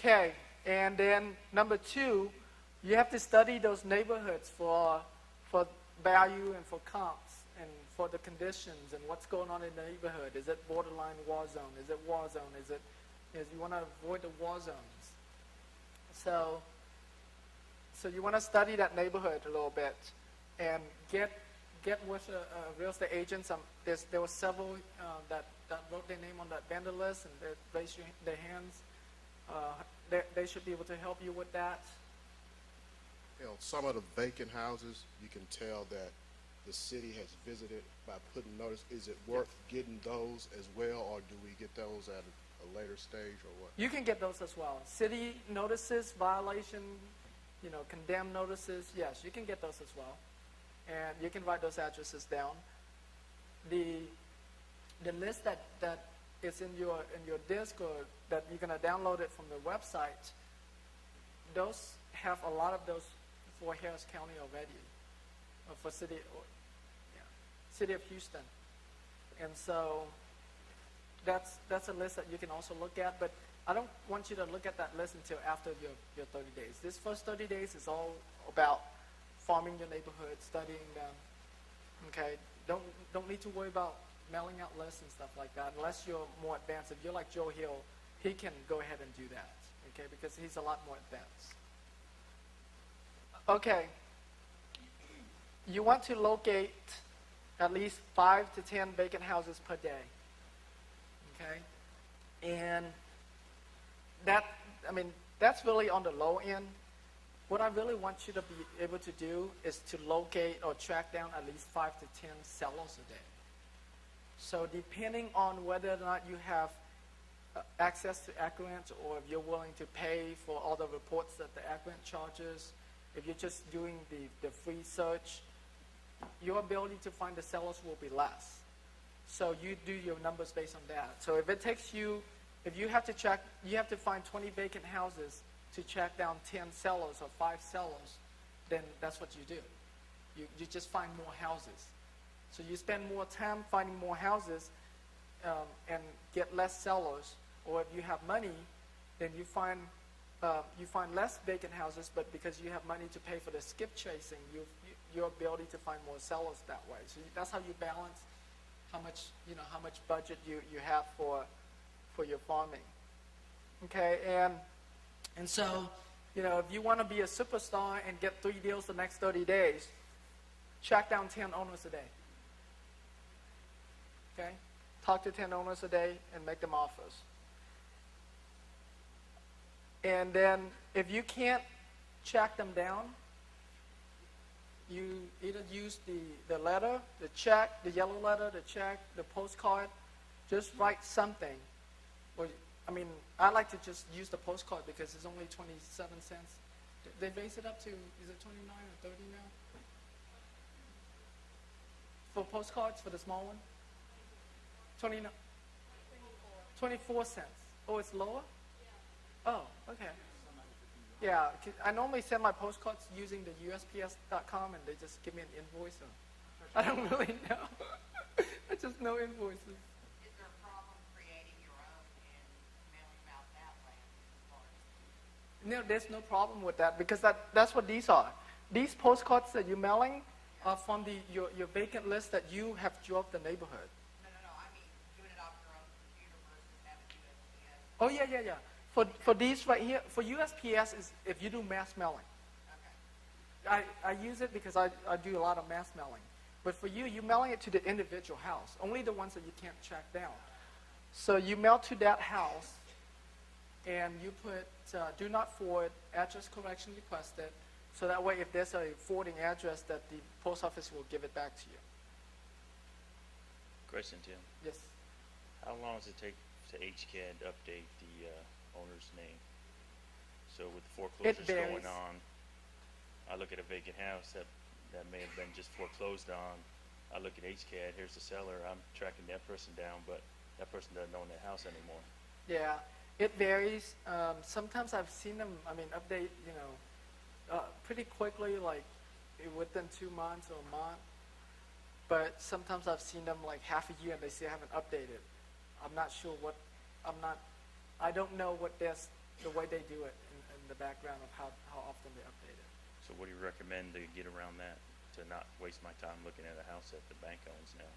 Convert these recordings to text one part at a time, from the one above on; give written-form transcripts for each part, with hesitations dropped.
Okay, and then number two, you have to study those neighborhoods for value and for comps and for the conditions and what's going on in the neighborhood. Is it borderline war zone? Is it war zone? You want to avoid the war zones. So you want to study that neighborhood a little bit and get with a real estate agent. There were several that wrote their name on that vendor list and they raised their hands. They should be able to help you with that. You know, some of the vacant houses, you can tell that the city has visited by putting notice. Is it worth getting those as well, or do we get those at a later stage, or what? You can get those as well. City notices, violation, condemned notices. Yes, you can get those as well, and you can write those addresses down. The list that is in your disk, or that you're going to download it from the website, those have a lot of those for Harris County already, or for City of Houston. And so that's a list that you can also look at, but I don't want you to look at that list until after your 30 days. This first 30 days is all about farming your neighborhood, studying them. Okay, don't need to worry about mailing out lists and stuff like that unless you're more advanced. If you're like Joe Hill, he can go ahead and do that, okay, because he's a lot more advanced. Okay, you want to locate at least 5 to 10 vacant houses per day, okay, and that's really on the low end. What I really want you to be able to do is to locate or track down at least 5 to 10 sellers a day. So depending on whether or not you have access to Accurant, or if you're willing to pay for all the reports that the Accurant charges, if you're just doing the free search, your ability to find the sellers will be less. So you do your numbers based on that. So if it takes you, if you have to find 20 vacant houses to track down 10 sellers or 5 sellers, then that's what you do. You just find more houses. So you spend more time finding more houses and get less sellers. Or if you have money, then you find less vacant houses, but because you have money to pay for the skip tracing, your ability to find more sellers that way. So that's how you balance how much budget you have for your farming. Okay, and so if you want to be a superstar and get 3 deals the next 30 days, track down 10 owners a day. Okay, talk to 10 owners a day and make them offers. And then if you can't track them down, you either use the letter, the check, the yellow letter, the check, the postcard. Just write something. Or, I like to just use the postcard because it's only 27 cents. They raise it up to, is it 29 or 30 now? For postcards, for the small one? 24 cents. Oh, it's lower? Oh, okay. Yeah, I normally send my postcards using the USPS.com, and they just give me an invoice. I don't really know. I just know invoices. Is there a problem creating your own and mailing them out that way? No, there's no problem with that because that's what these are. These postcards that you're mailing are from your vacant list that you have drove the neighborhood. No. I mean, doing it off your own computer versus having USPS. Oh, yeah. For these right here, for USPS is if you do mass mailing. Okay. I use it because I do a lot of mass mailing. But for you're mailing it to the individual house, only the ones that you can't track down. So you mail to that house, and you put do not forward, address correction requested, so that way if there's a forwarding address that the post office will give it back to you. Question, Tim. Yes. How long does it take to HCAD update the owner's name? So with foreclosures going on, I look at a vacant house that may have been just foreclosed on. I look at HCAD, here's the seller, I'm tracking that person down, but that person doesn't own that house anymore. Yeah, it varies. Sometimes I've seen them, update, pretty quickly, like within 2 months or a month. But sometimes I've seen them like half a year and they still haven't updated. I'm not sure I don't know what their the way they do it in the background of how often they update it. So what do you recommend to get around that, to not waste my time looking at a house that the bank owns now?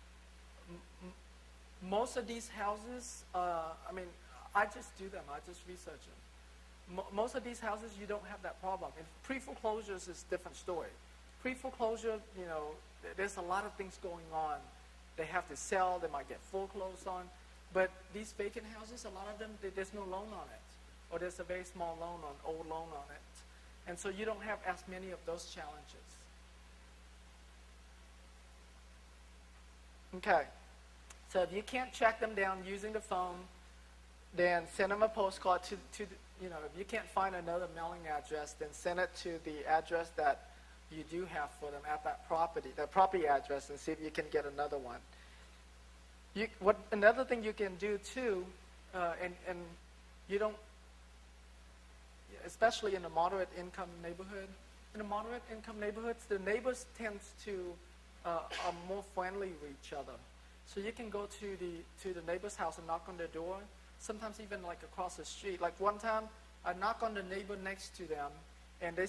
Most of these houses, I mean, I just do them. I just research them. Most of these houses, you don't have that problem. In pre-foreclosures is a different story. Pre-foreclosure, you know, there's a lot of things going on. They have to sell. They might get foreclosed on. But these vacant houses, a lot of them, there's no loan on it. Or there's a very small loan on, old loan on it. And so you don't have as many of those challenges. Okay. So if you can't track them down using the phone, then send them a postcard to you know, if you can't find another mailing address, then send it to the address that you do have for them at that property address, and see if you can get another one. Another thing you can do too, and you don't, especially in a moderate income neighborhood, in the moderate income neighborhoods, the neighbors tend to are more friendly with each other. So you can go to the neighbor's house and knock on their door. Sometimes even like across the street. Like one time, I knocked on the neighbor next to them, and they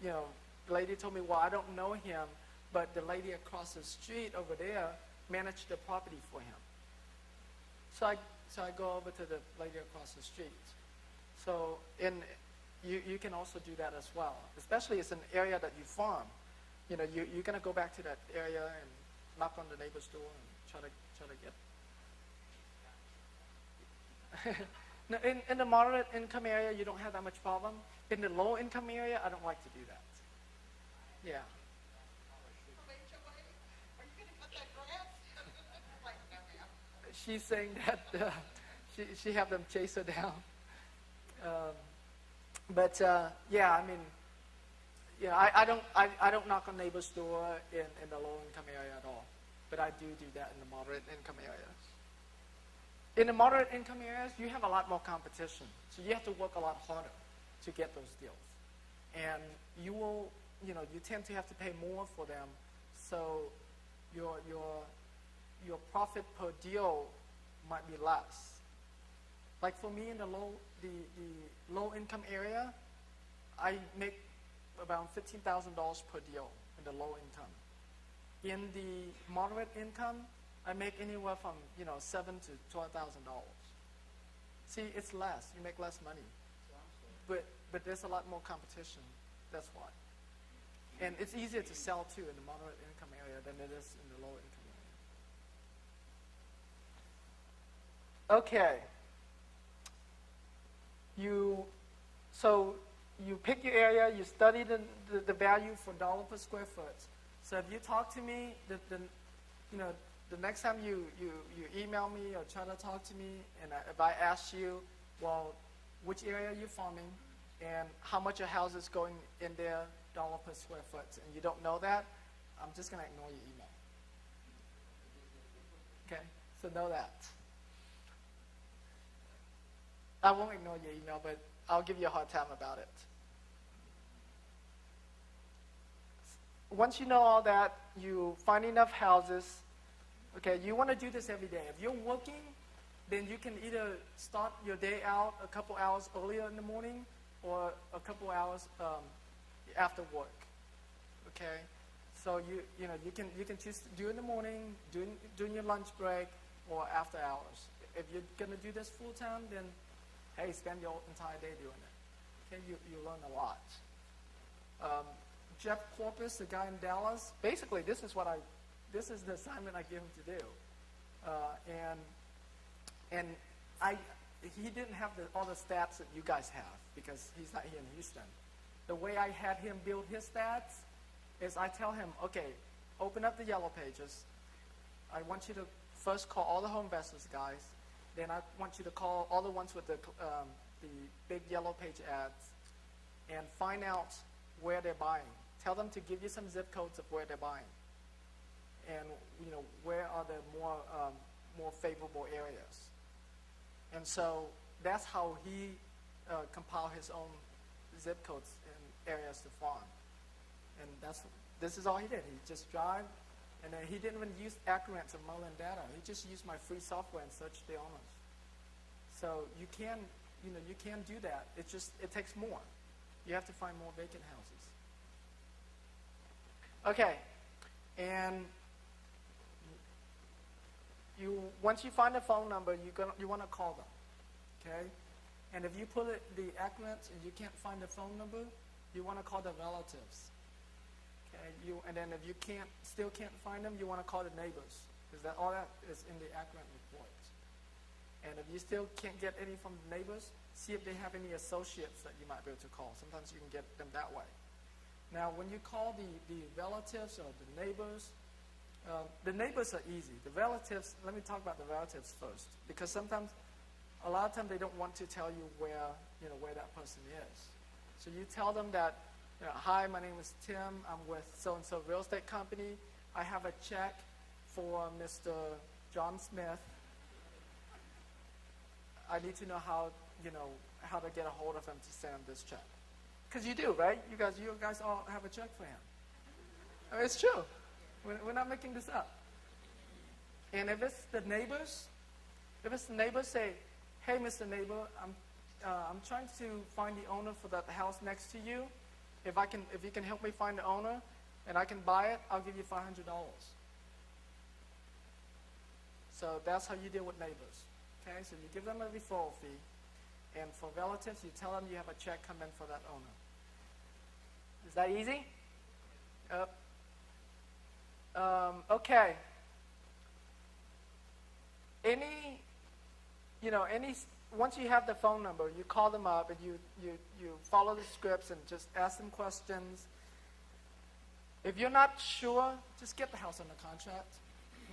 you know, the lady told me, well, I don't know him, but the lady across the street over there managed the property for him. So I go over to the lady across the street. So you can also do that as well, especially it's an area that you farm. You know, you're going to go back to that area and knock on the neighbor's door and try to get. No, in the moderate income area, you don't have that much problem. In the low income area, I don't like to do that. Yeah. Are you gonna cut that grass? Like, no, ma'am. She's saying that she have them chase her down. Yeah, I mean, yeah, I don't knock on neighbor's door in the low income area at all, but I do that in the moderate income areas. In the moderate income areas, you have a lot more competition, so you have to work a lot harder to get those deals, and you will, you know, you tend to have to pay more for them, so your profit per deal might be less. Like for me in the low income area, I make around $15,000 per deal in the low income. In the moderate income, I make anywhere from $7,000 to $12,000. See, it's less. You make less money, but there's a lot more competition. That's why. And it's easier to sell too in the moderate income area than it is in the low income area. Okay. So you pick your area, you study the value for dollar per square foot. So if you talk to me, the next time you email me or try to talk to me, and if I ask you, well, which area you're farming and how much your house is going in there, dollar per square foot, and you don't know that, I'm just going to ignore your email. Okay? So know that. I won't ignore your email, but I'll give you a hard time about it. Once you know all that, you find enough houses. Okay, you want to do this every day. If you're working, then you can either start your day out a couple hours earlier in the morning or a couple hours after work. Okay, so you can choose to do in the morning, during your lunch break, or after hours. If you're gonna do this full time, then hey, spend your entire day doing it. Okay, you learn a lot. Jeff Corpus, the guy in Dallas, basically this is the assignment I give him to do, and he didn't have all the stats that you guys have because he's not here in Houston. The way I had him build his stats is I tell him, okay, open up the yellow pages. I want you to first call all the home investors guys. Then I want you to call all the ones with the big yellow page ads and find out where they're buying. Tell them to give you some zip codes of where they're buying, and where are the more favorable areas. And so that's how he compiled his own zip codes and areas to farm. And this is all he did. He just drive, and then he didn't even use Accurate or Merlin data. He just used my free software and searched the owners. So you can you can do that. It takes more. You have to find more vacant houses. Okay, and once you find a phone number, you want to call them, okay? And if you put the accurate and you can't find the phone number, you want to call the relatives, okay? And then if you still can't find them, you want to call the neighbors, because all that is in the accurate report. And if you still can't get any from the neighbors, see if they have any associates that you might be able to call. Sometimes you can get them that way. Now, when you call the relatives or the neighbors are easy. The relatives, let me talk about the relatives first, because a lot of times they don't want to tell you where that person is. So you tell them that, hi, my name is Tim. I'm with so-and-so real estate company. I have a check for Mr. John Smith. I need to know how to get a hold of him to send him this check. Because you do, right? You guys all have a check for him. I mean, it's true. We're not making this up. And if it's the neighbors, say, hey, Mr. Neighbor, I'm trying to find the owner for that house next to you. If you can help me find the owner and I can buy it, I'll give you $500. So that's how you deal with neighbors. Okay, so you give them a referral fee. And for relatives, you tell them you have a check come in for that owner. Is that easy? Okay. Once you have the phone number, you call them up and you follow the scripts and just ask them questions. If you're not sure, just get the house under contract.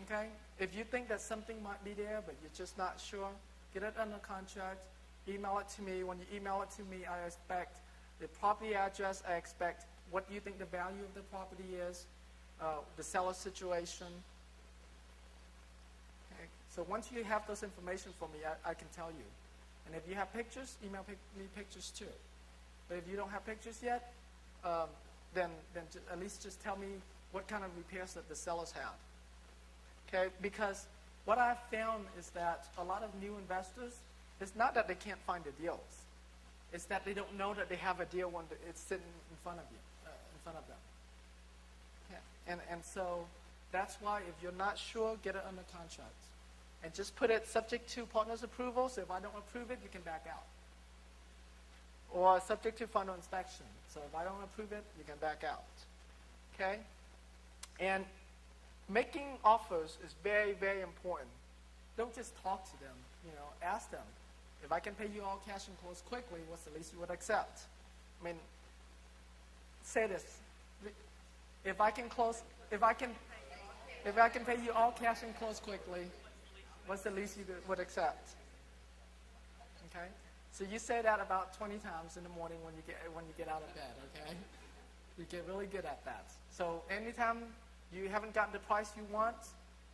Okay? If you think that something might be there, but you're just not sure, get it under contract. Email it to me. When you email it to me, I expect the property address. I expect what you think the value of the property is, the seller situation. Okay. So once you have those information for me, I can tell you. And if you have pictures, email me pictures too. But if you don't have pictures yet, then at least just tell me what kind of repairs that the sellers have. Okay, because what I've found is that a lot of new investors, it's not that they can't find the deals. It's that they don't know that they have a deal when it's sitting in front of them. Okay. And so that's why if you're not sure, get it under contract. And just put it subject to partner's approval, so if I don't approve it, you can back out. Or subject to final inspection. So if I don't approve it, you can back out. Okay? And making offers is very, very important. Don't just talk to them. Ask them. If I can pay you all cash and close quickly, what's the least you would accept? I mean, say this. If I can pay you all cash and close quickly, what's the least you would accept? Okay? So you say that about 20 times in the morning when you get out of bed, okay? You get really good at that. So anytime you haven't gotten the price you want,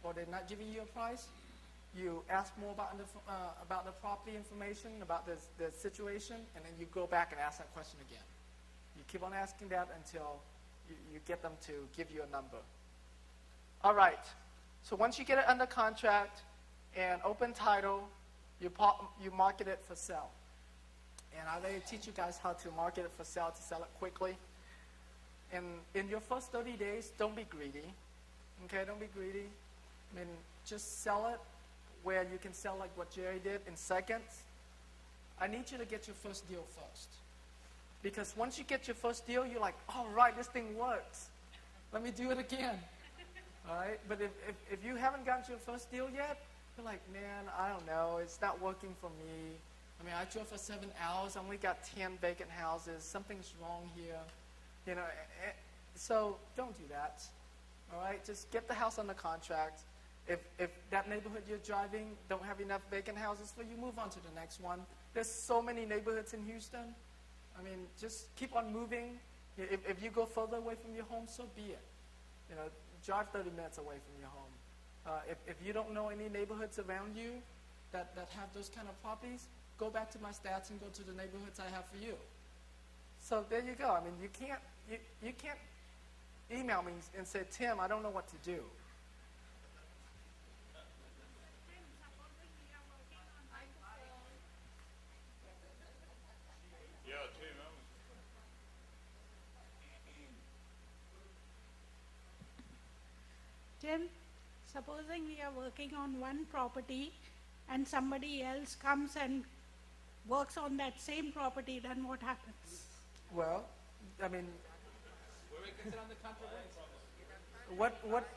or they're not giving you a price, you ask more about the property information, about the situation, and then you go back and ask that question again. You keep on asking that until you get them to give you a number. All right. So once you get it under contract and open title, you market it for sale. And I already teach you guys how to market it for sale, to sell it quickly. And in your first 30 days, don't be greedy. Okay, don't be greedy. I mean, just sell it where you can sell like what Jerry did in seconds. I need you to get your first deal first. Because once you get your first deal, you're like, all right, this thing works. Let me do it again. All right? But if you haven't gotten your first deal yet, you're like, man, I don't know. It's not working for me. I mean, I drove for 7 hours. I only got 10 vacant houses. Something's wrong here. So don't do that. All right? Just get the house under contract. If that neighborhood you're driving don't have enough vacant houses for you, move on to the next one. There's so many neighborhoods in Houston. I mean, just keep on moving. If you go further away from your home, so be it. Drive 30 minutes away from your home. If you don't know any neighborhoods around you that have those kind of properties, go back to my stats and go to the neighborhoods I have for you. So there you go. I mean, you can't email me and say, Tim, I don't know what to do. Tim, supposing we are working on one property and somebody else comes and works on that same property, then what happens? Well, I mean,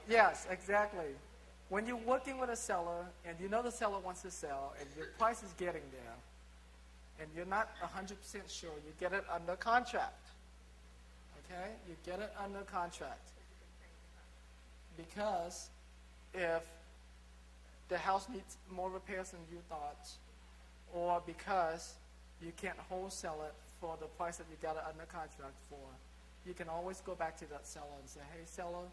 yes, exactly. When you're working with a seller and you know the seller wants to sell and your price is getting there and you're not 100% sure, you get it under contract. Okay? You get it under contract. Because if the house needs more repairs than you thought, or because you can't wholesale it for the price that you got it under contract for, you can always go back to that seller and say, hey, seller,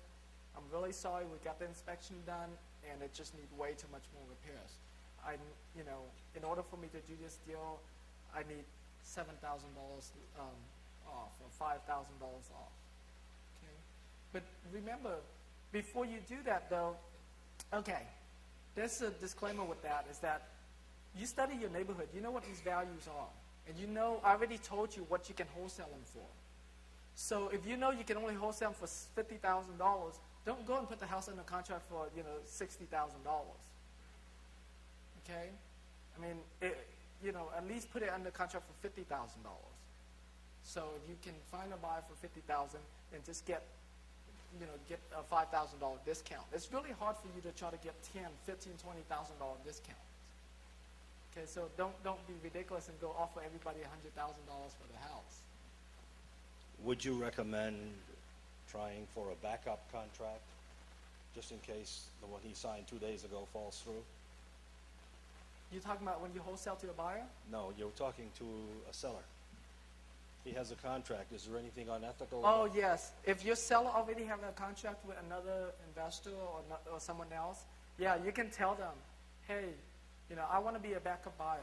I'm really sorry, we got the inspection done, and it just needs way too much more repairs. In order for me to do this deal, I need $7,000 off or $5,000 off. Okay? But remember, before you do that, though, okay, there's a disclaimer with that, is that you study your neighborhood. You know what these values are. And you know, I already told you what you can wholesale them for. So if you know you can only wholesale them for $50,000, don't go and put the house under contract for, $60,000. Okay? I mean, at least put it under contract for $50,000. So if you can find a buyer for $50,000 and just get a $5,000 discount. It's really hard for you to try to get $10,000, $15,000, $20,000 discounts. Okay, so don't be ridiculous and go offer everybody $100,000 for the house. Would you recommend trying for a backup contract, just in case the one he signed 2 days ago falls through? You talking about when you wholesale to a buyer? No, you're talking to a seller. He has a contract. Is there anything unethical? Oh, yes. If your seller already have a contract with another investor or someone else, yeah, you can tell them, hey, I want to be a backup buyer.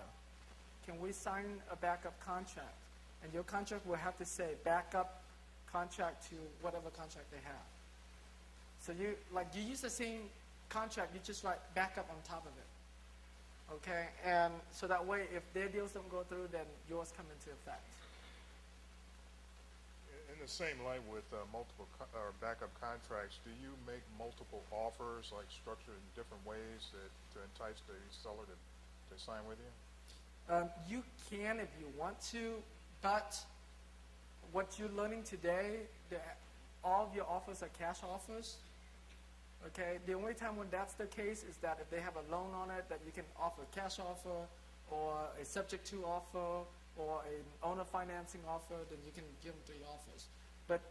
Can we sign a backup contract? And your contract will have to say backup contract to whatever contract they have. So you use the same contract, you just write backup on top of it. Okay? And so that way, if their deals don't go through, then yours come into effect. In the same light with multiple backup contracts, do you make multiple offers, like structured in different ways to entice the seller to sign with you? You can if you want to, but what you're learning today, all of your offers are cash offers. Okay, the only time when that's the case is that if they have a loan on it, that you can offer a cash offer or a subject to offer or an owner financing offer, then you can give them 3 offers. But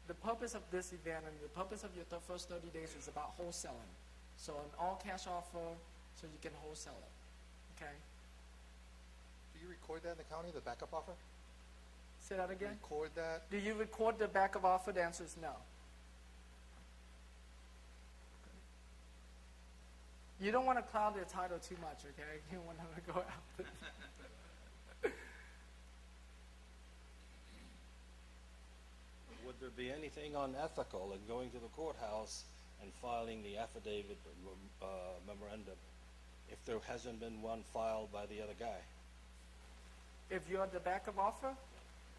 the purpose of this event and the purpose of your first 30 days is about wholesaling. So an all cash offer, so you can wholesale it. Okay? Do you record that in the county, the backup offer? Say that again? Record that? Do you record the backup offer? The answer is no. You don't want to cloud their title too much, okay? You don't want them to go out. Would there be anything unethical in going to the courthouse and filing the affidavit memorandum if there hasn't been one filed by the other guy? If you're the backup offer,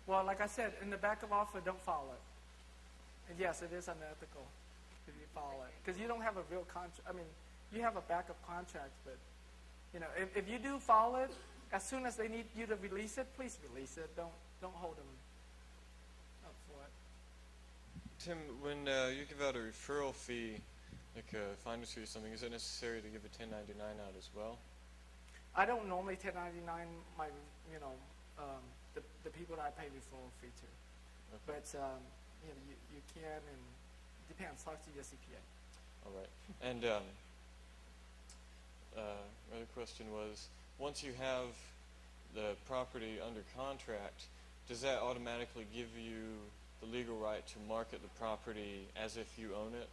well, like I said, in the backup offer, don't file it. And yes, it is unethical if you file it. Because you don't have a real contract. I mean, you have a backup contract, but, if you do file it, as soon as they need you to release it, please release it. Don't hold them up for it. Tim, when you give out a referral fee, like a finder's fee or something, is it necessary to give a 1099 out as well? I don't normally 1099 my, the people that I pay referral fee to. Okay. But, you can, and depends. Talk to your CPA. All right. And my other question was, once you have the property under contract, does that automatically give you the legal right to market the property as if you own it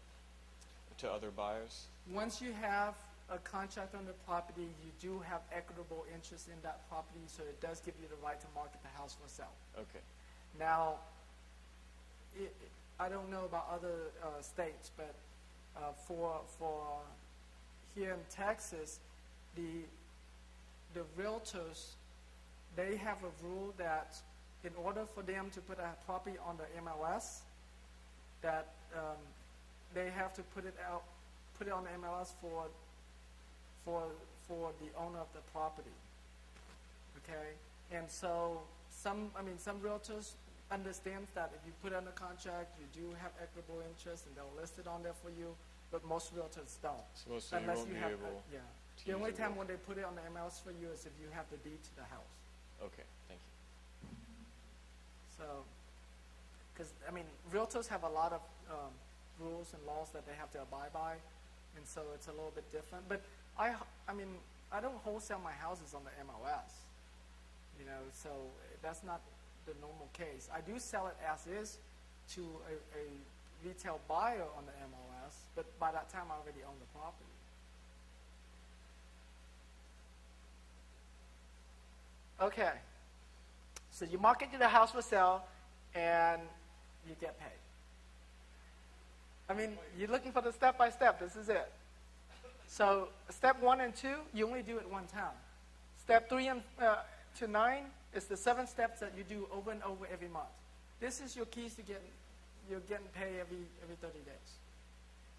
to other buyers? Once you have a contract on the property, you do have equitable interest in that property, so it does give you the right to market the house for sale. Okay. Now, I don't know about other states, but for here in Texas, the realtors, they have a rule that in order for them to put a property on the MLS, that they have to put it on the MLS for the owner of the property. Okay, and so some realtors understands that if you put it under contract, you do have equitable interest, and they'll list it on there for you. But most realtors don't. So most of you won't be able yeah. to The use only it time with- when they put it on the MLS for you is if you have the deed to the house. Okay, thank you. So, because realtors have a lot of rules and laws that they have to abide by, and so it's a little bit different. But I don't wholesale my houses on the MLS, so that's not the normal case. I do sell it as is to a retail buyer on the MLS, but by that time I already own the property. Okay, so you market the house for sale, and you get paid. You're looking for the step-by-step. This is it. So step 1 and 2, you only do it one time. Step 3 to 9 is the 7 steps that you do over and over every month. This is your keys to you're getting paid every 30 days.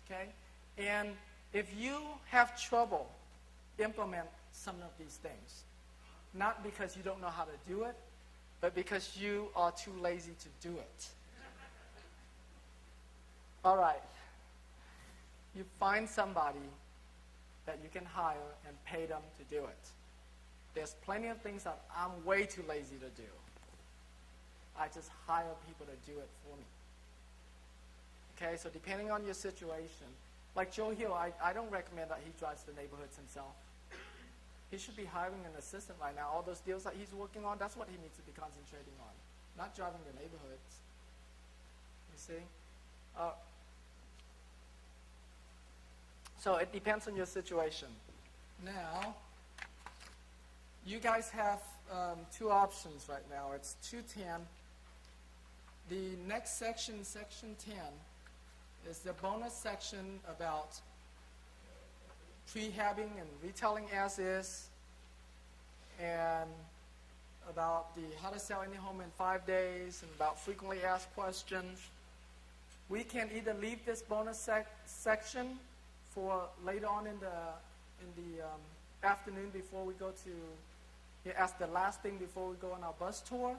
Okay? And if you have trouble implement some of these things, not because you don't know how to do it, but because you are too lazy to do it. All right. You find somebody that you can hire and pay them to do it. There's plenty of things that I'm way too lazy to do. I just hire people to do it for me. Okay, so depending on your situation, like Joe Hill, I don't recommend that he drives the neighborhoods himself. He should be hiring an assistant right now. All those deals that he's working on, that's what he needs to be concentrating on, not driving the neighborhoods. You see? So it depends on your situation. Now, you guys have 2 options right now. It's 210. The next section, section 10, is the bonus section about prehabbing and retailing as is, and about the how to sell any home in 5 days, and about frequently asked questions. We can either leave this bonus section for later on in the afternoon before we go to, as the last thing before we go on our bus tour.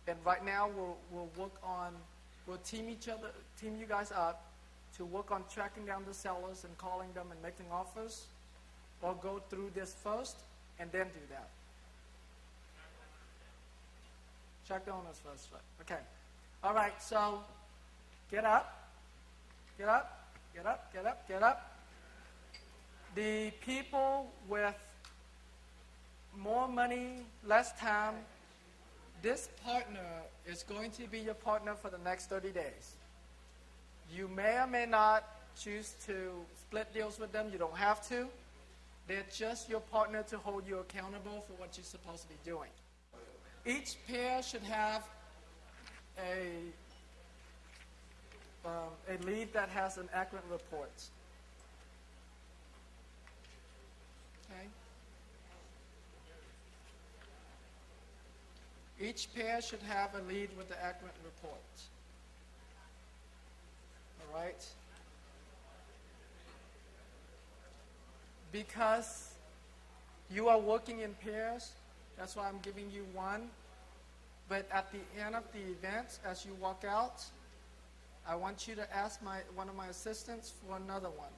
And right now we'll team you guys up to work on tracking down the sellers and calling them and making offers, or go through this first and then do that. Check the owners first, right? Okay. All right, so get up, get up, get up, get up, get up. The people with more money, less time, this partner is going to be your partner for the next 30 days. You may or may not choose to split deals with them. You don't have to. They're just your partner to hold you accountable for what you're supposed to be doing. Each pair should have a lead that has an accurate report. Okay? Each pair should have a lead with the accurate report. All right? Because you are working in pairs, that's why I'm giving you one. But at the end of the event, as you walk out, I want you to ask one of my assistants for another one.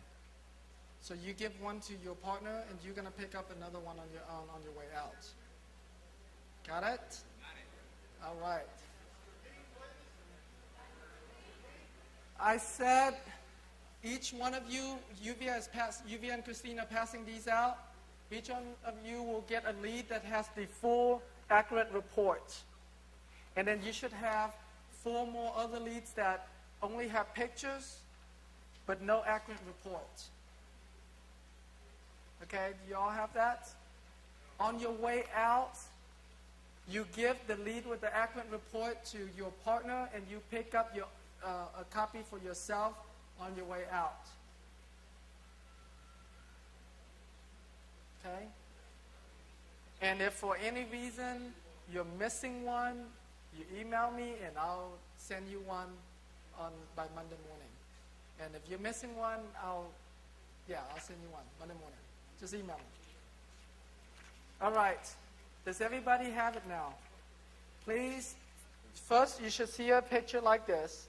So you give one to your partner, and you're going to pick up another one on your own on your way out. Got it? Got it. All right. I said each one of you, Yuvia and Christina passing these out, each one of you will get a lead that has the full accurate report. And then you should have 4 more other leads that only have pictures but no accurate report. Okay, do you all have that? On your way out, you give the lead with the accurate report to your partner, and you pick up a copy for yourself on your way out. Okay? And if for any reason you're missing one, you email me and I'll send you one by Monday morning. And if you're missing one, I'll send you one Monday morning. Just email me. All right. Does everybody have it now? Please, first you should see a picture like this.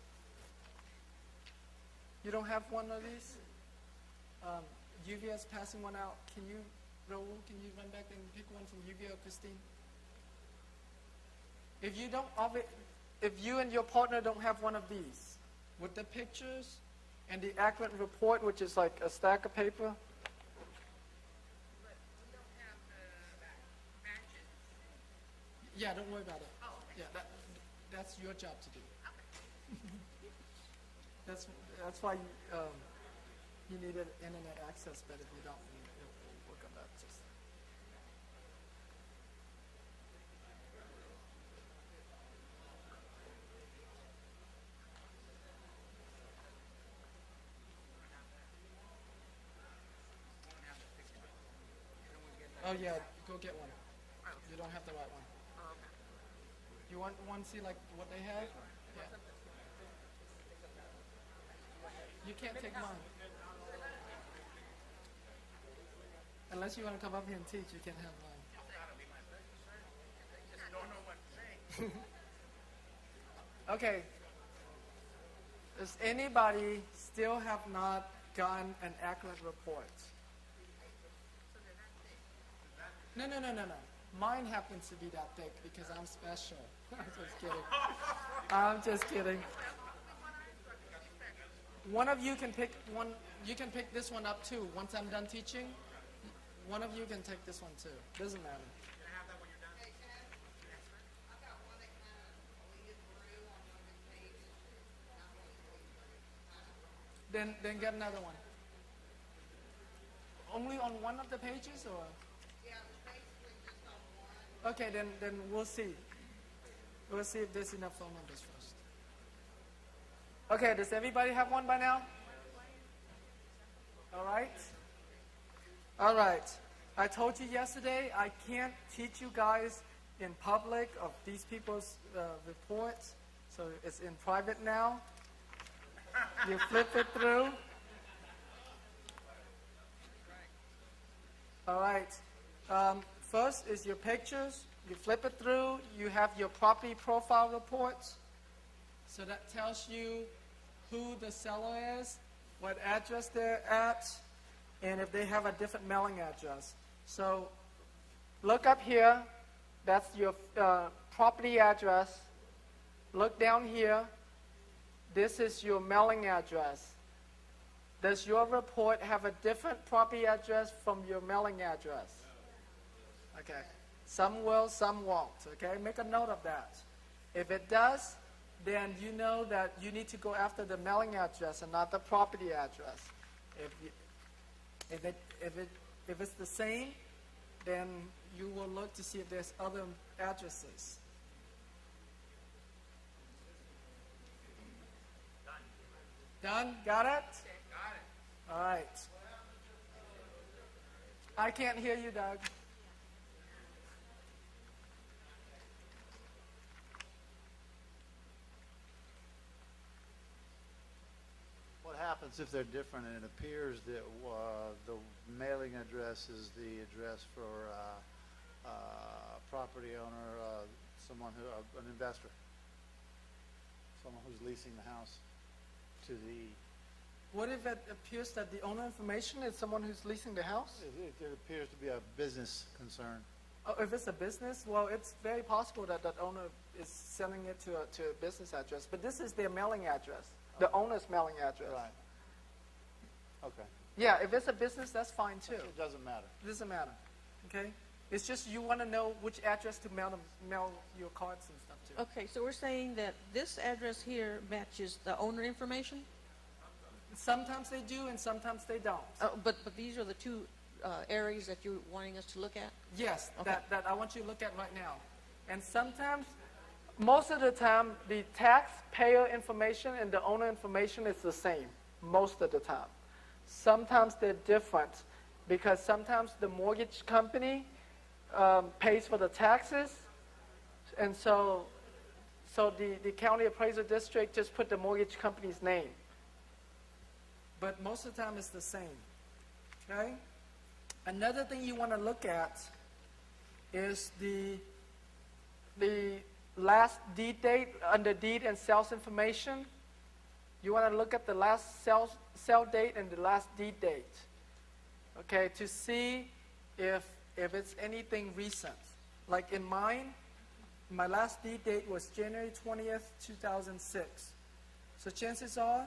You don't have one of these? UVA is passing one out. Can you, Raul, can you run back and pick one from UVA or Christine? If you don't, if you and your partner don't have one of these, with the pictures and the accurate report, which is like a stack of paper. Yeah, don't worry about it. Oh, okay. Yeah, that's your job to do. That's why you needed internet access, but if you don't, we'll work on that. Just. Oh yeah, go get one. You don't have the right one. You want to see like what they have? Yeah. You can't take mine. Unless you want to come up here and teach, you can't have mine. Okay. Does anybody still have not gotten an accurate report? No. Mine happens to be that thick because I'm special. I'm just kidding. One of you can pick one. You can pick this one up too. Once I'm done teaching, one of you can take this one too. Doesn't matter. Then get another one. Only on one of the pages, or? Okay, then we'll see. We'll see if there's enough phone numbers first. Okay, does everybody have one by now? All right. All right. I told you yesterday I can't teach you guys in public of these people's reports, so it's in private now. You flip it through. All right. First is your pictures. You flip it through. You have your property profile reports. So that tells you who the seller is, what address they're at, and if they have a different mailing address. So look up here. That's your property address. Look down here. This is your mailing address. Does your report have a different property address from your mailing address? Okay. Some will, some won't. Okay. Make a note of that. If it does, then you know that you need to go after the mailing address and not the property address. If it's the same, then you will look to see if there's other addresses. Done? Got it? Got it. All right. I can't hear you, Doug. What happens if they're different and it appears that the mailing address is the address for property owner, an investor, someone who's leasing the house to the... What if it appears that the owner information is someone who's leasing the house? It appears to be a business concern. Oh, if it's a business, well, it's very possible that that owner is sending it to a business address. But this is their mailing address, the owner's mailing address. Right. Okay. Yeah, if it's a business, that's fine too. It doesn't matter. It doesn't matter. Okay? It's just you want to know which address to mail your cards and stuff to. Okay, so we're saying that this address here matches the owner information? Sometimes they do and sometimes they don't. But these are the two areas that you're wanting us to look at? Yes, Okay. that I want you to look at right now. And sometimes, most of the time, the taxpayer information and the owner information is the same, most of the time. Sometimes they're different because sometimes the mortgage company pays for the taxes, and so the county appraisal district just put the mortgage company's name. but most of the time it's the same. Okay? Another thing you want to look at is the last deed date under deed and sales information. You want to look at the last sell date and the last deed date, okay, to see if it's anything recent. Like in mine, my last deed date was January 20th, 2006. So chances are,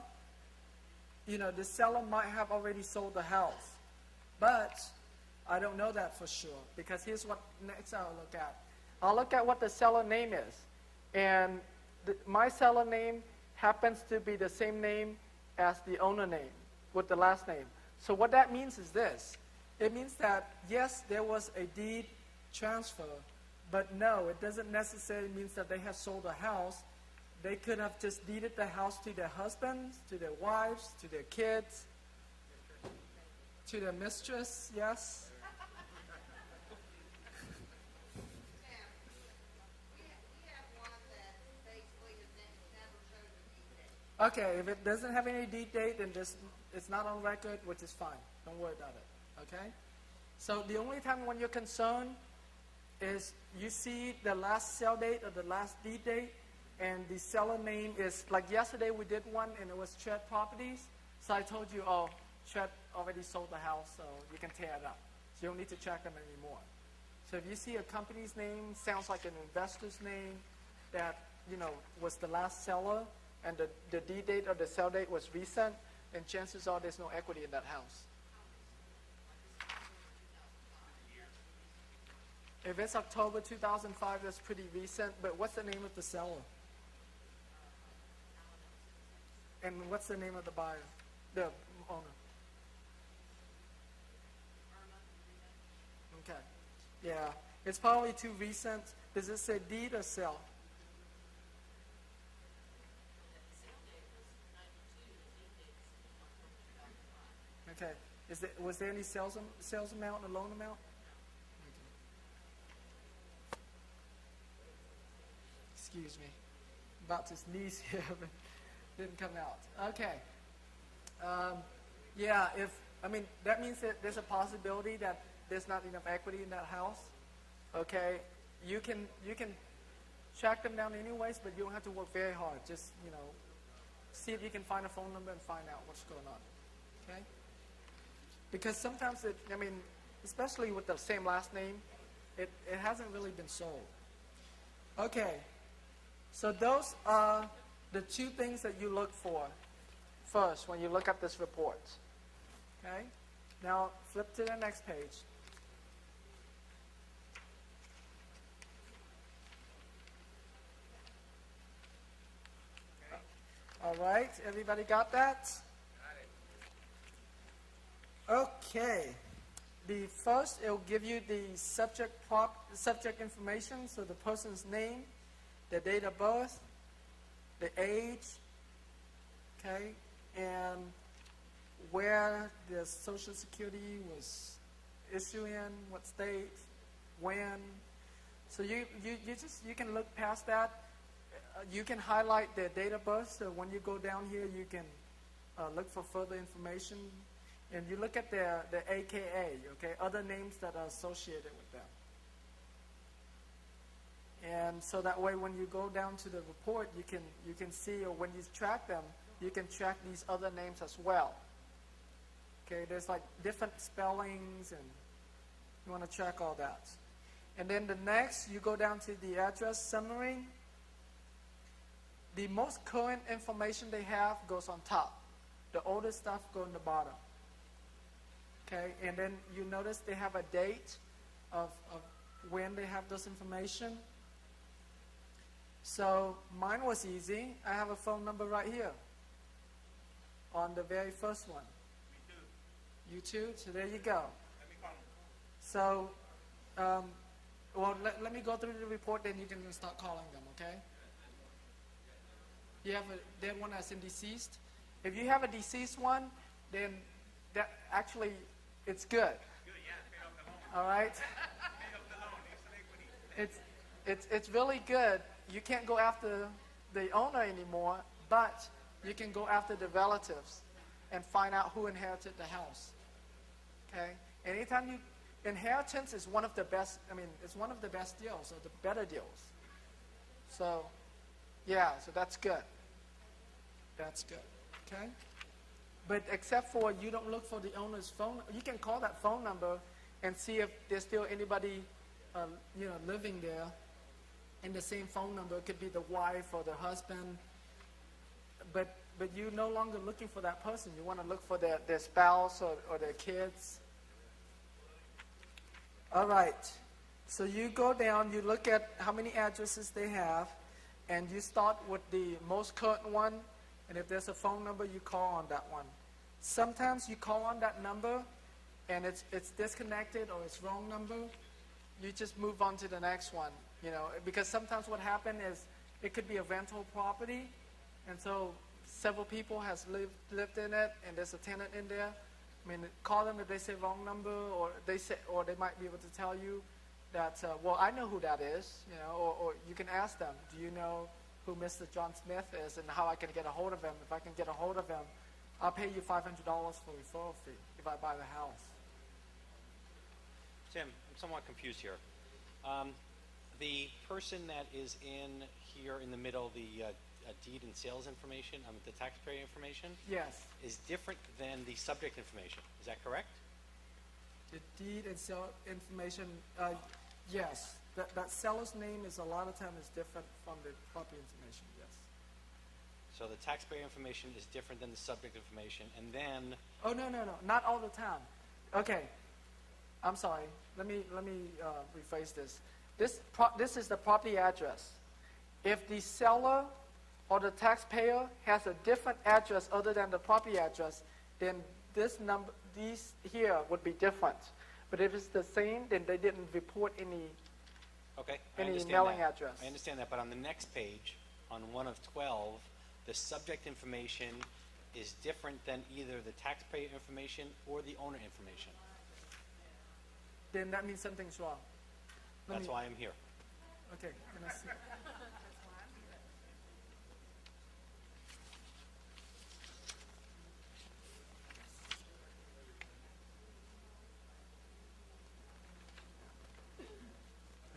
the seller might have already sold the house. But I don't know that for sure, because here's what next I'll look at. I'll look at what the seller name is. And my seller name happens to be the same name as the owner name with the last name. So what that means is this. It means that, yes, there was a deed transfer, but no, it doesn't necessarily mean that they have sold a house. They could have just deeded the house to their husbands, to their wives, to their kids, to their mistress, yes? Okay, if it doesn't have any deed date, then it's not on record, which is fine. Don't worry about it, okay? So the only time when you're concerned is you see the last sell date or the last deed date, and the seller name is, like yesterday we did one, and it was Chet Properties. So I told you, oh, Chet already sold the house, so you can tear it up. So you don't need to check them anymore. So if you see a company's name, sounds like an investor's name that, was the last seller, and the deed date or the sell date was recent, and chances are there's no equity in that house. If it's October 2005, that's pretty recent, but what's the name of the seller? And what's the name of the buyer, the owner? Okay, yeah, it's probably too recent. Does it say deed or sell? Okay. Was there any sales amount and loan amount? Okay. Excuse me. I'm about to sneeze here, but didn't come out. Okay. Yeah, that means that there's a possibility that there's not enough equity in that house. Okay. You can track them down anyways, but you don't have to work very hard. Just, see if you can find a phone number and find out what's going on. Okay? Because sometimes especially with the same last name, it hasn't really been sold. Okay, so those are the two things that you look for first when you look at this report. Okay, now flip to the next page. All right, everybody got that? Okay. The first, it will give you the subject information, so the person's name, the date of birth, the age, okay, and where the Social Security was issued in, what state, when. So you can look past that. You can highlight their date of birth, so when you go down here, you can look for further information. And you look at the AKA, okay, other names that are associated with them. And so that way when you go down to the report, you can see, or when you track them, you can track these other names as well. Okay, there's like different spellings, and you want to track all that. And then the next, you go down to the address summary. The most current information they have goes on top. The older stuff goes on the bottom. Okay, and then you notice they have a date of when they have this information. So mine was easy. I have a phone number right here on the very first one. Me too. You too? So there you go. Let me call them. So, let me go through the report, then you can start calling them, okay? You have a dead one that's in deceased. If you have a deceased one, then that actually, it's good. Good, yeah, pay off the loan. All right? Pay off the loan, it's really good. You can't go after the owner anymore, but you can go after the relatives. and find out who inherited the house. Okay? Anytime you, inheritance is one of the best, it's one of the best deals, or the better deals. So, yeah, so that's good. That's good. Okay? But except for you don't look for the owner's phone, you can call that phone number and see if there's still anybody, living there. And the same phone number, it could be the wife or the husband. But you're no longer looking for that person. You want to look for their spouse or their kids. All right. So you go down, you look at how many addresses they have, and you start with the most current one. And if there's a phone number, you call on that one. Sometimes you call on that number, and it's disconnected or it's wrong number. You just move on to the next one, because sometimes what happens is it could be a rental property, and so several people has lived in it, and there's a tenant in there. Call them if they say wrong number, or they might be able to tell you that, well, I know who that is, or you can ask them, do you know who Mr. John Smith is and how I can get a hold of him? If I can get a hold of him, I'll pay you $500 for referral fee if I buy the house. Tim, I'm somewhat confused here. The person that is in here in the middle, the deed and sales information, the taxpayer information, Yes. is different than the subject information. Is that correct? The deed and sale information, yes. That seller's name is a lot of times different from the property information, yes. So the taxpayer information is different than the subject information, and then Oh, no, not all the time. Okay, I'm sorry. Let me rephrase this. This is the property address. If the seller or the taxpayer has a different address other than the property address, then these here would be different. But if it's the same, then they didn't report any okay, I any understand mailing that. address. I understand that, but on the next page, on one of 12, the subject information is different than either the taxpayer information or the owner information. Then that means something's wrong. That's why I'm here. Okay, can I see?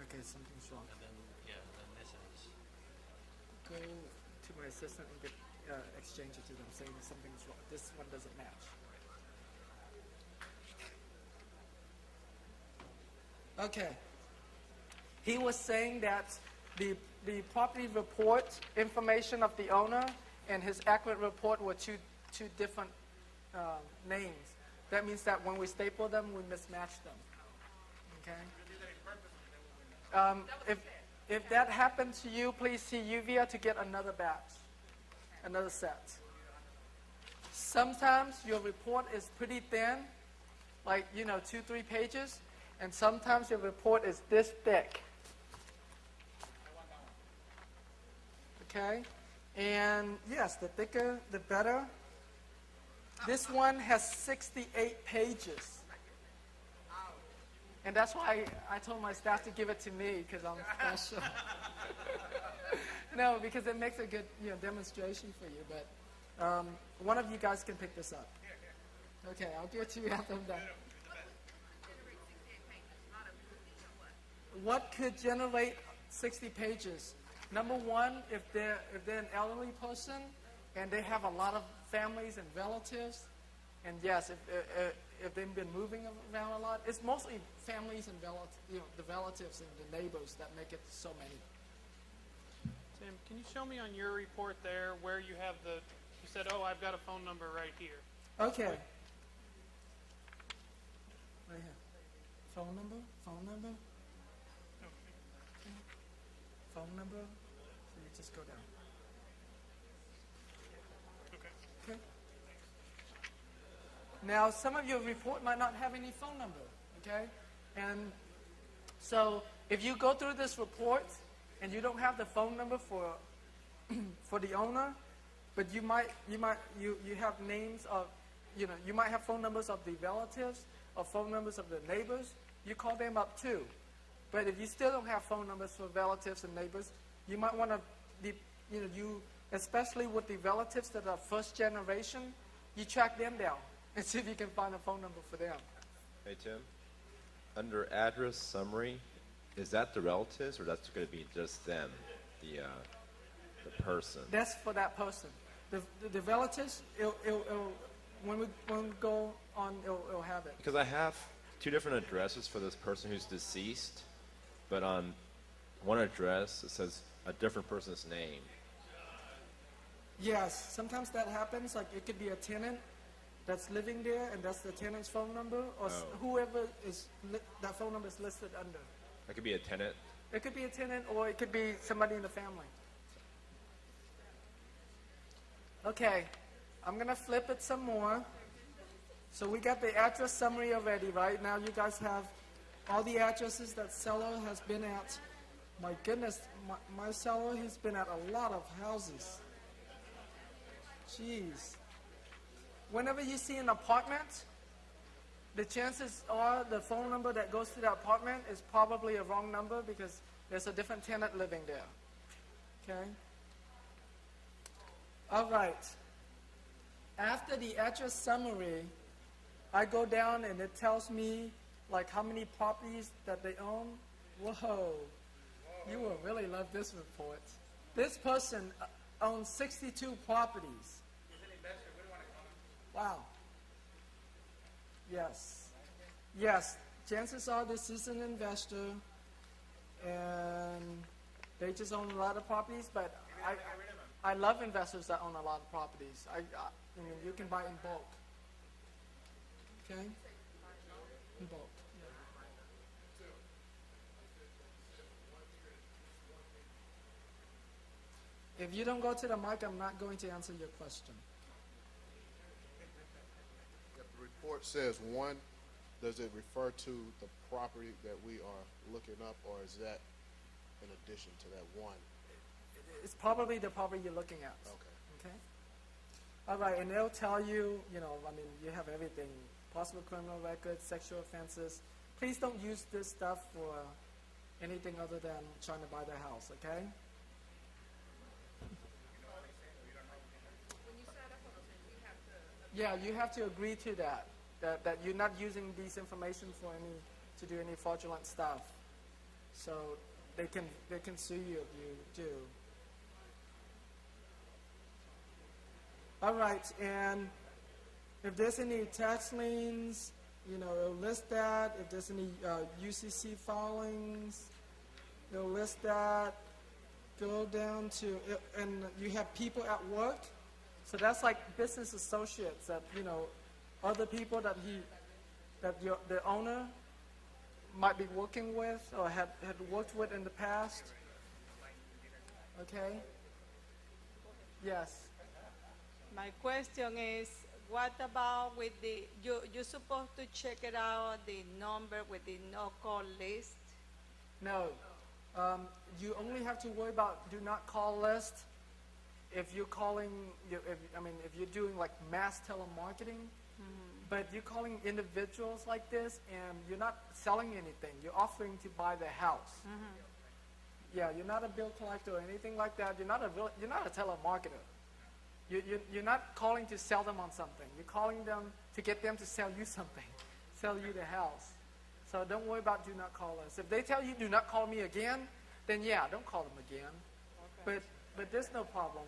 Okay, something's wrong. And then this is. Go to my assistant and exchange it to them, saying something's wrong. This one doesn't match. Okay. He was saying that the property report information of the owner and his accurate report were two different names. That means that when we staple them, we mismatch them. Okay? If that happened to you, please see Uvia to get another batch, another set. Sometimes your report is pretty thin, like 2-3 pages, and sometimes your report is this thick. Okay? And yes, the thicker, the better. This one has 68 pages. And that's why I told my staff to give it to me, because I'm special. No, because it makes a good demonstration for you. But one of you guys can pick this up. Okay, I'll get to you after I'm done. What could generate 60 pages? Number one, if they're an elderly person and they have a lot of families and relatives, and yes, if they've been moving around a lot, it's mostly families and the relatives and the neighbors that make it so many. Tim, can you show me on your report there where you have you said, oh, I've got a phone number right here. Okay. Right here. Phone number? Phone number? So you just go down. Okay. Now, some of your report might not have any phone number, okay? And so if you go through this report and you don't have the phone number for the owner, but you have names of, you might have phone numbers of the relatives or phone numbers of the neighbors, you call them up too. But if you still don't have phone numbers for relatives and neighbors, you might want to, especially with the relatives that are first generation, you track them down and see if you can find a phone number for them. Hey, Tim. Under address summary, is that the relatives or that's going to be just them, the person? That's for that person. The relatives, when we go on, it'll have it. Because I have two different addresses for this person who's deceased, but on one address it says a different person's name. Yes, sometimes that happens. Like it could be a tenant that's living there, and that's the tenant's phone number, or whoever is that phone number is listed under. That could be a tenant. It could be a tenant, or it could be somebody in the family. Okay, I'm gonna flip it some more. So we got the address summary already, right? Now you guys have all the addresses that seller has been at. My goodness, my seller, he's been at a lot of houses. Jeez. Whenever you see an apartment, the chances are the phone number that goes to that apartment is probably a wrong number because there's a different tenant living there. Okay? All right. After the address summary, I go down and it tells me like how many properties that they own. Whoa. You will really love this report. This person owns 62 properties. Wow. Yes. Yes. Chances are this is an investor and they just own a lot of properties, but I love investors that own a lot of properties. I mean, you can buy in bulk. Okay? In bulk. Yeah. If you don't go to the mic, I'm not going to answer your question. If the report says one, does it refer to the property that we are looking up, or is that in addition to that one? It's probably the property you're looking at. Okay. Okay? All right, and they'll tell you, you know, I mean, you have everything. Possible criminal records, sexual offenses. Please don't use this stuff for anything other than trying to buy the house, okay? Yeah, you have to agree to that. That you're not using these information for to do any fraudulent stuff. So they can sue you if you do. All right, and if there's any tax liens, you know, it'll list that. If there's any UCC filings, it'll list that. Go down to, and you have people at work. So that's like business associates that, you know, other people that the owner might be working with or had worked with in the past. Okay? Yes. My question is, what about with you're supposed to check it out, the number with the no-call list? No. You only have to worry about do not call list if you're calling, if you're doing like mass telemarketing, but you're calling individuals like this and you're not selling anything. You're offering to buy the house. Yeah, you're not a bill collector or anything like that. You're not a telemarketer. You're not calling to sell them on something. You're calling them to get them to sell you something, sell you the house. So don't worry about do not call us. If they tell you do not call me again, then yeah, don't call them again. Okay. But there's no problem.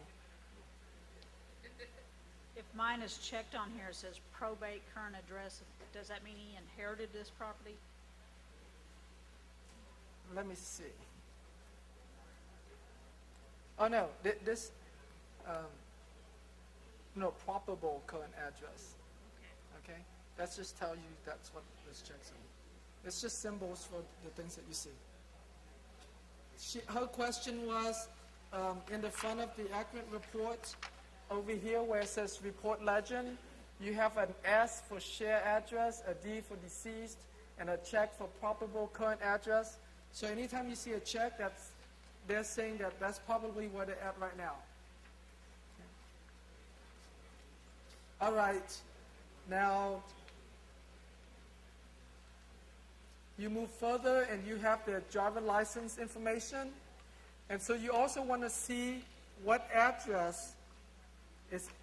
If mine is checked on here, it says probate current address, does that mean he inherited this property? Let me see. Oh no, this, no, probable current address. Okay? That just tells you that's what this checks on. It's just symbols for the things that you see. Her question was, in the front of the accurate report, over here where it says report legend, you have an S for share address, a D for deceased, and a check for probable current address. So anytime you see a check, they're saying that's probably where they're at right now. All right. Now, you move further and you have the driver license information. And so you also want to see what address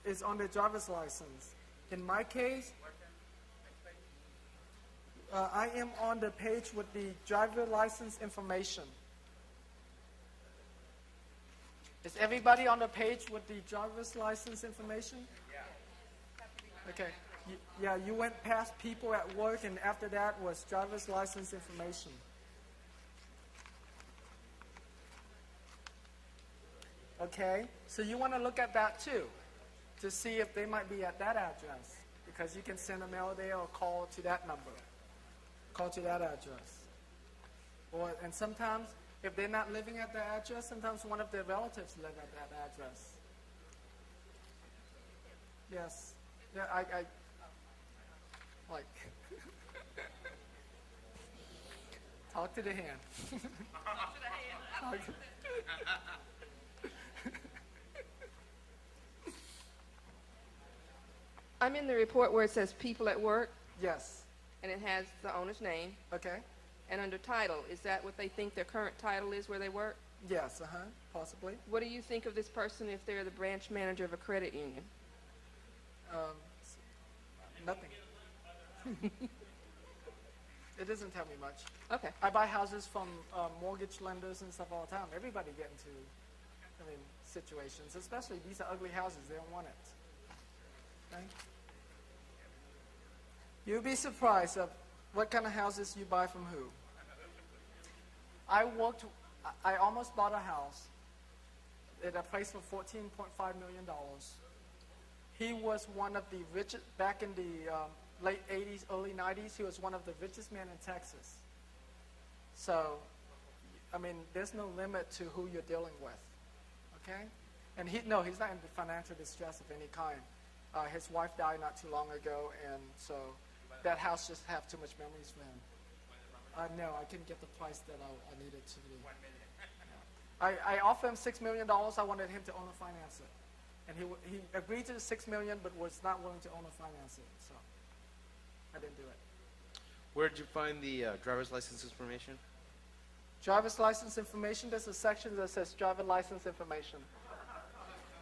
is on the driver's license. In my case, I am on the page with the driver license information. Is everybody on the page with the driver's license information? Okay. Yeah, you went past people at work, and after that was driver's license information. Okay, so you want to look at that too, to see if they might be at that address, because you can send a mail there or call to that number, call to that address. And sometimes, if they're not living at that address, sometimes one of their relatives live at that address. Yes, yeah, I like, talk to the hand. Talk to I'm in the report where it says people at work, Yes, and it has the owner's name, okay. and under title, is that what they think their current title is where they work? Yes, possibly. What do you think of this person if they're the branch manager of a credit union? Nothing. It doesn't tell me much. Okay. I buy houses from mortgage lenders and stuff all the time. Everybody get into, situations, especially these are ugly houses. They don't want it. Okay? You'll be surprised of what kind of houses you buy from who. I almost bought a house at a place for $14.5 million. He was one of the richest, back in the late 80s, early 90s, he was one of the richest men in Texas. So, there's no limit to who you're dealing with, okay? And he's not in financial distress of any kind. His wife died not too long ago, and so that house just have too much memories for him. No, I couldn't get the price that I needed to do. I offered him $6 million. I wanted him to owner finance it. And he agreed to the $6 million, but was not willing to owner finance it. So I didn't do it. Where did you find the driver's license information? Driver's license information, there's a section that says driver license information.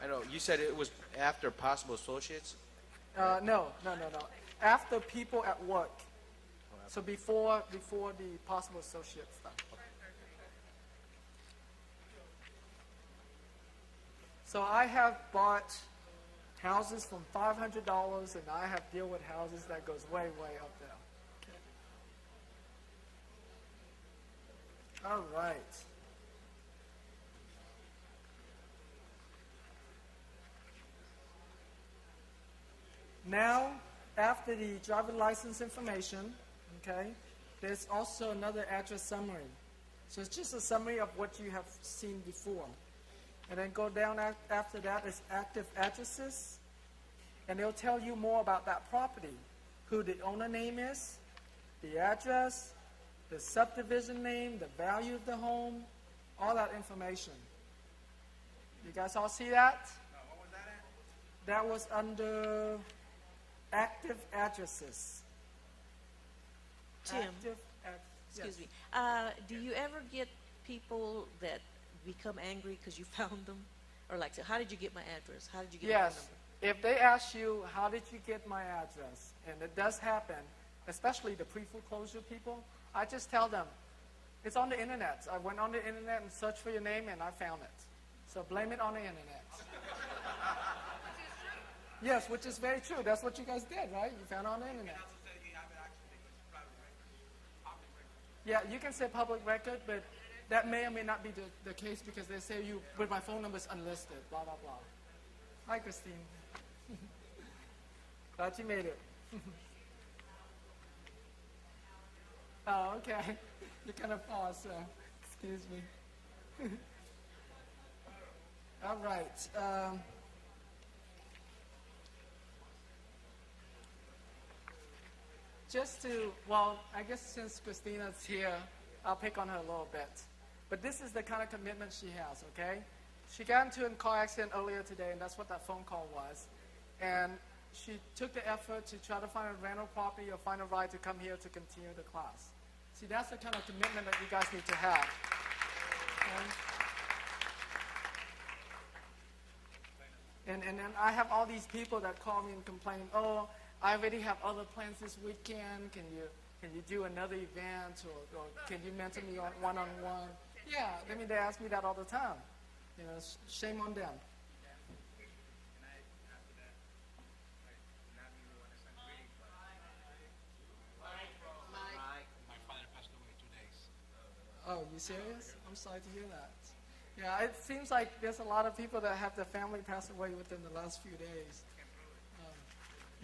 I know, you said it was after possible associates? No. After people at work. So before the possible associate stuff. So I have bought houses from $500, and I have dealt with houses that goes way, way up there. Okay. All right. Now, after the driver license information, okay, there's also another address summary. So it's just a summary of what you have seen before. And then go down after that is active addresses. And they'll tell you more about that property. Who the owner name is, the address, the subdivision name, the value of the home, all that information. You guys all see that? No, what was that at? That was under active addresses. Tim, Yes. excuse me. Do you ever get people that become angry because you found them? Or like, so how did you get my address? How did you get my phone Yes. number? If they ask you, how did you get my address? And it does happen, especially the pre-foreclosure people, I just tell them, it's on the internet. I went on the internet and searched for your name and I found it. So blame it on the internet. Yes, which is very true. That's what you guys did, right? You found it on the internet. Yeah, you can say public record, but that may or may not be the case because they say but my phone number is unlisted, blah, blah, blah. Hi, Christine. Glad you made it. Oh, okay. You kind of paused, so excuse me. All right. I guess since Christina's here, I'll pick on her a little bit. But this is the kind of commitment she has, okay? She got into a car accident earlier today, and that's what that phone call was. And she took the effort to try to find a rental property or find a ride to come here to continue the class. See, that's the kind of commitment that you guys need to have. Okay? And then I have all these people that call me and complain, oh, I already have other plans this weekend. Can you do another event, or can you mentor me on one-on-one? Yeah, I mean, they ask me that all the time. You know, shame on them. My father passed away 2 days. Oh, you serious? I'm sorry to hear that. Yeah, it seems like there's a lot of people that have their family pass away within the last few days.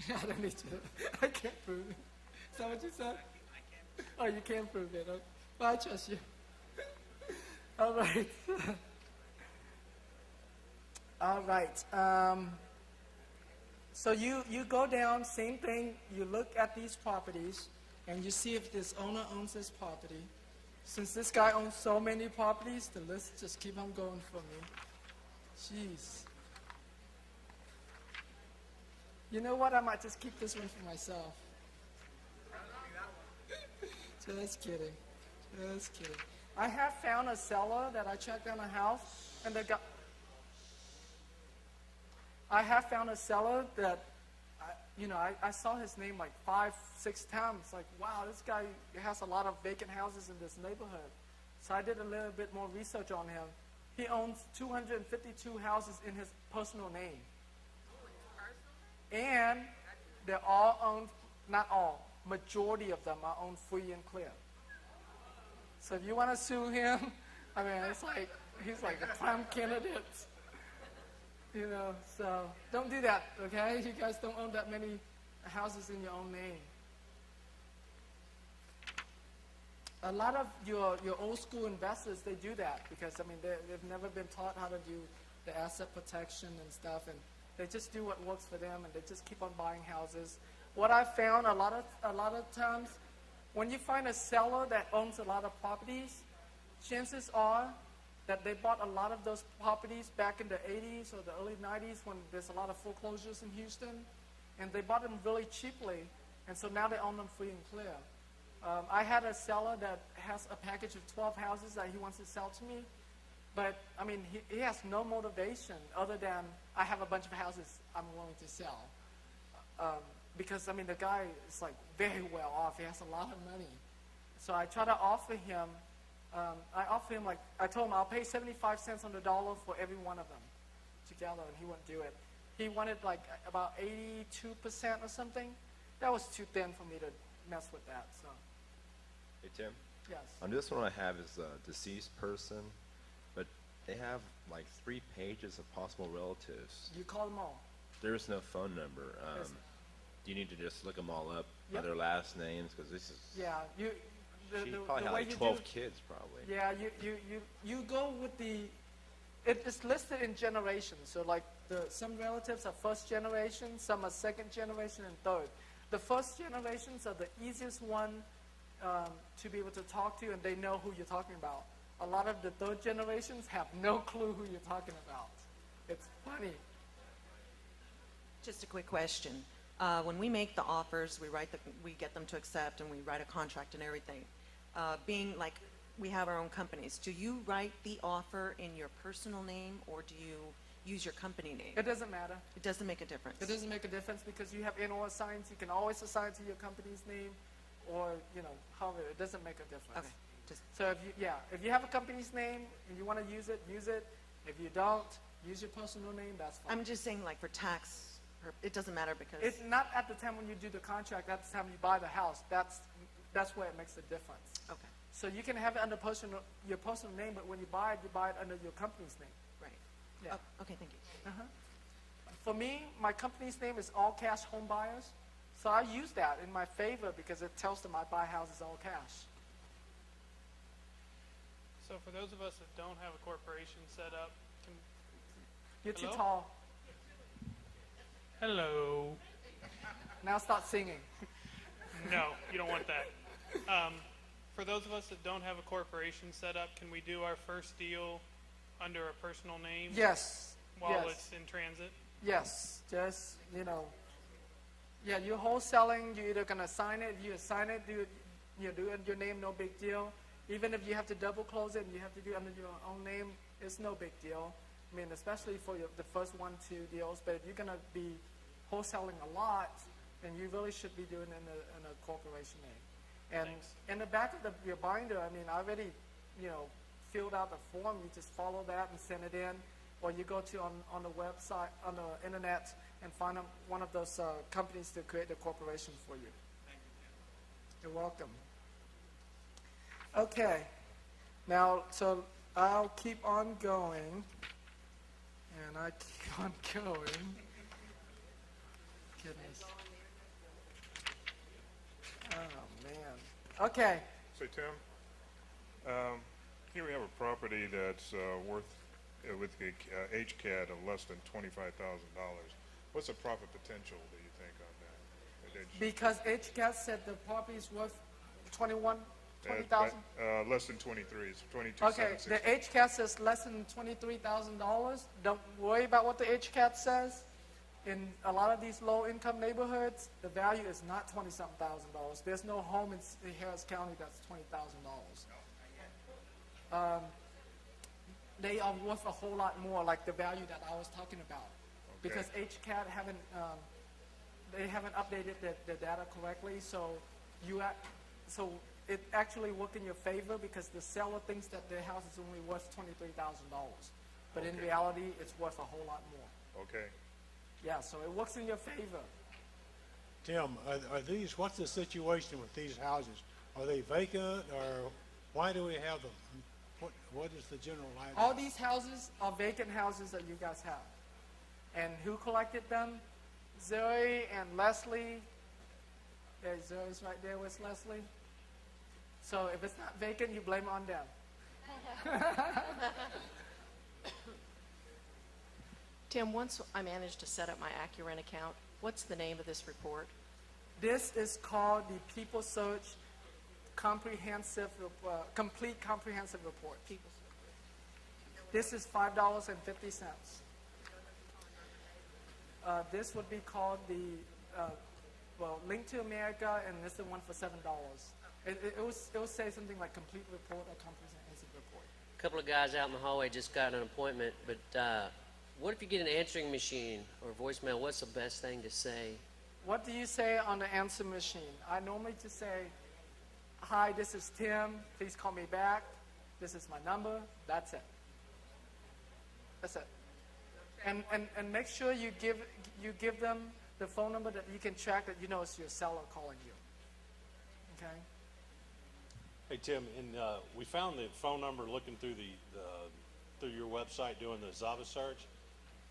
I don't need to. I can't prove it. Is that what you said? Oh, you can't prove it. Okay. Well, I trust you. All right. All right. So you go down, same thing. You look at these properties, and you see if this owner owns this property. Since this guy owns so many properties, the list just keep on going for me. Jeez. You know what? I might just keep this one for myself. Just kidding. Just kidding. I have found a seller that I checked down a house, and the guy. I have found a seller that, I saw his name like 5, 6 times. Like, wow, this guy has a lot of vacant houses in this neighborhood. So I did a little bit more research on him. He owns 252 houses in his personal name. And they're all owned, not all, majority of them are owned free and clear. So if you want to sue him, I mean, it's like, he's like a prime candidate. You know, so don't do that, okay? You guys don't own that many houses in your own name. A lot of your old school investors, they do that because, I mean, they've never been taught how to do the asset protection and stuff, and they just do what works for them, and they just keep on buying houses. What I found a lot of times, when you find a seller that owns a lot of properties, chances are that they bought a lot of those properties back in the 80s or the early 90s when there's a lot of foreclosures in Houston, and they bought them really cheaply, and so now they own them free and clear. I had a seller that has a package of 12 houses that he wants to sell to me, but I mean, he has no motivation other than I have a bunch of houses I'm willing to sell. Because I mean, the guy is like very well off. He has a lot of money. So I try to offer him, I told him I'll pay 75 cents on the dollar for every one of them together, and he wouldn't do it. He wanted like about 82% or something. That was too thin for me to mess with that, so. Hey, Tim? Yes. On this one I have is a deceased person, but they have like 3 pages of possible relatives. You call them all. There is no phone number. Do you need to just look them all up by their last names? Because this is... Yeah, She probably had like 12 kids, probably. Yeah, you go with the, it's listed in generations. So like some relatives are first generation, some are second generation, and third. The first generations are the easiest one to be able to talk to, and they know who you're talking about. A lot of the third generations have no clue who you're talking about. It's funny. Just a quick question. When we make the offers, we get them to accept, and we write a contract and everything. Being like we have our own companies, do you write the offer in your personal name, or do you use your company name? It doesn't matter. It doesn't make a difference. It doesn't make a difference because you have NOR signs. You can always assign to your company's name, or however. It doesn't make a difference. Okay. So if you have a company's name and you want to use it, use it. If you don't, use your personal name. That's fine. I'm just saying, like for tax, it doesn't matter because it's not at the time when you do the contract. At the time you buy the house. That's where it makes a difference. Okay. So you can have it under your personal name, but when you buy it under your company's name. Right. Yeah. Oh, okay, thank you. For me, my company's name is All Cash Home Buyers. So I use that in my favor because it tells them I buy houses all cash. So for those of us that don't have a corporation set up, You're too Hello? tall. Hello. Now start singing. No, you don't want that. For those of us that don't have a corporation set up, can we do our first deal under a personal name? Yes. While Yes. it's in transit? Yes. Just, yeah, you're wholesaling. You're either going to sign it. You sign it, do it in your name, no big deal. Even if you have to double close it and you have to do it under your own name, it's no big deal. I mean, especially for the first 1-2 deals. But if you're gonna be wholesaling a lot, then you really should be doing it in a corporation name. And in the back of your binder, I mean, I already, filled out the form. You just follow that and send it in, or you go to on the website, on the internet, and find one of those companies to create the corporation for you. Thank you, You're welcome. Okay, now, so I'll keep on going, and I keep on going. Goodness. Oh, man. Okay. Say, Tim, here we have a property that's worth, with the HCAD of less than $25,000. What's the profit potential, do you think, on that? Because HCAT said the property is worth 20,000? Less than 23, it's 22. Okay, the HCAT says less than $23,000. Don't worry about what the HCAT says. In a lot of these low-income neighborhoods, the value is not $20-something thousand. There's no home in Harris County that's $20,000. They are worth a whole lot more, like the value that I was talking about. Okay. Because HCAT haven't updated the data correctly, so it actually worked in your favor because the seller thinks that their house is only worth $23,000, but in reality, it's worth a whole lot more. Okay. Yeah, so it works in your favor. Tim, what's the situation with these houses? Are they vacant, or why do we have them? What is the general idea? All these houses are vacant houses that you guys have. And who collected them? Zoe and Leslie. There's Zoe's right there with Leslie. So if it's not vacant, you blame it on them. Tim, once I managed to set up my AccuRent account, what's the name of this report? This is called the People Search Complete Comprehensive Report. This is $5.50. This would be called the Link to America, and this is the one for $7. It will say something like complete report or comprehensive report. A couple of guys out in the hallway just got an appointment, but what if you get an answering machine or voicemail? What's the best thing to say? What do you say on the answer machine? I normally just say, "Hi, this is Tim. Please call me back. This is my number." That's it. That's it. And make sure you give them the phone number that you can track, that you know it's your seller calling you. Okay. Hey Tim, we found the phone number looking through through your website doing the Zava search,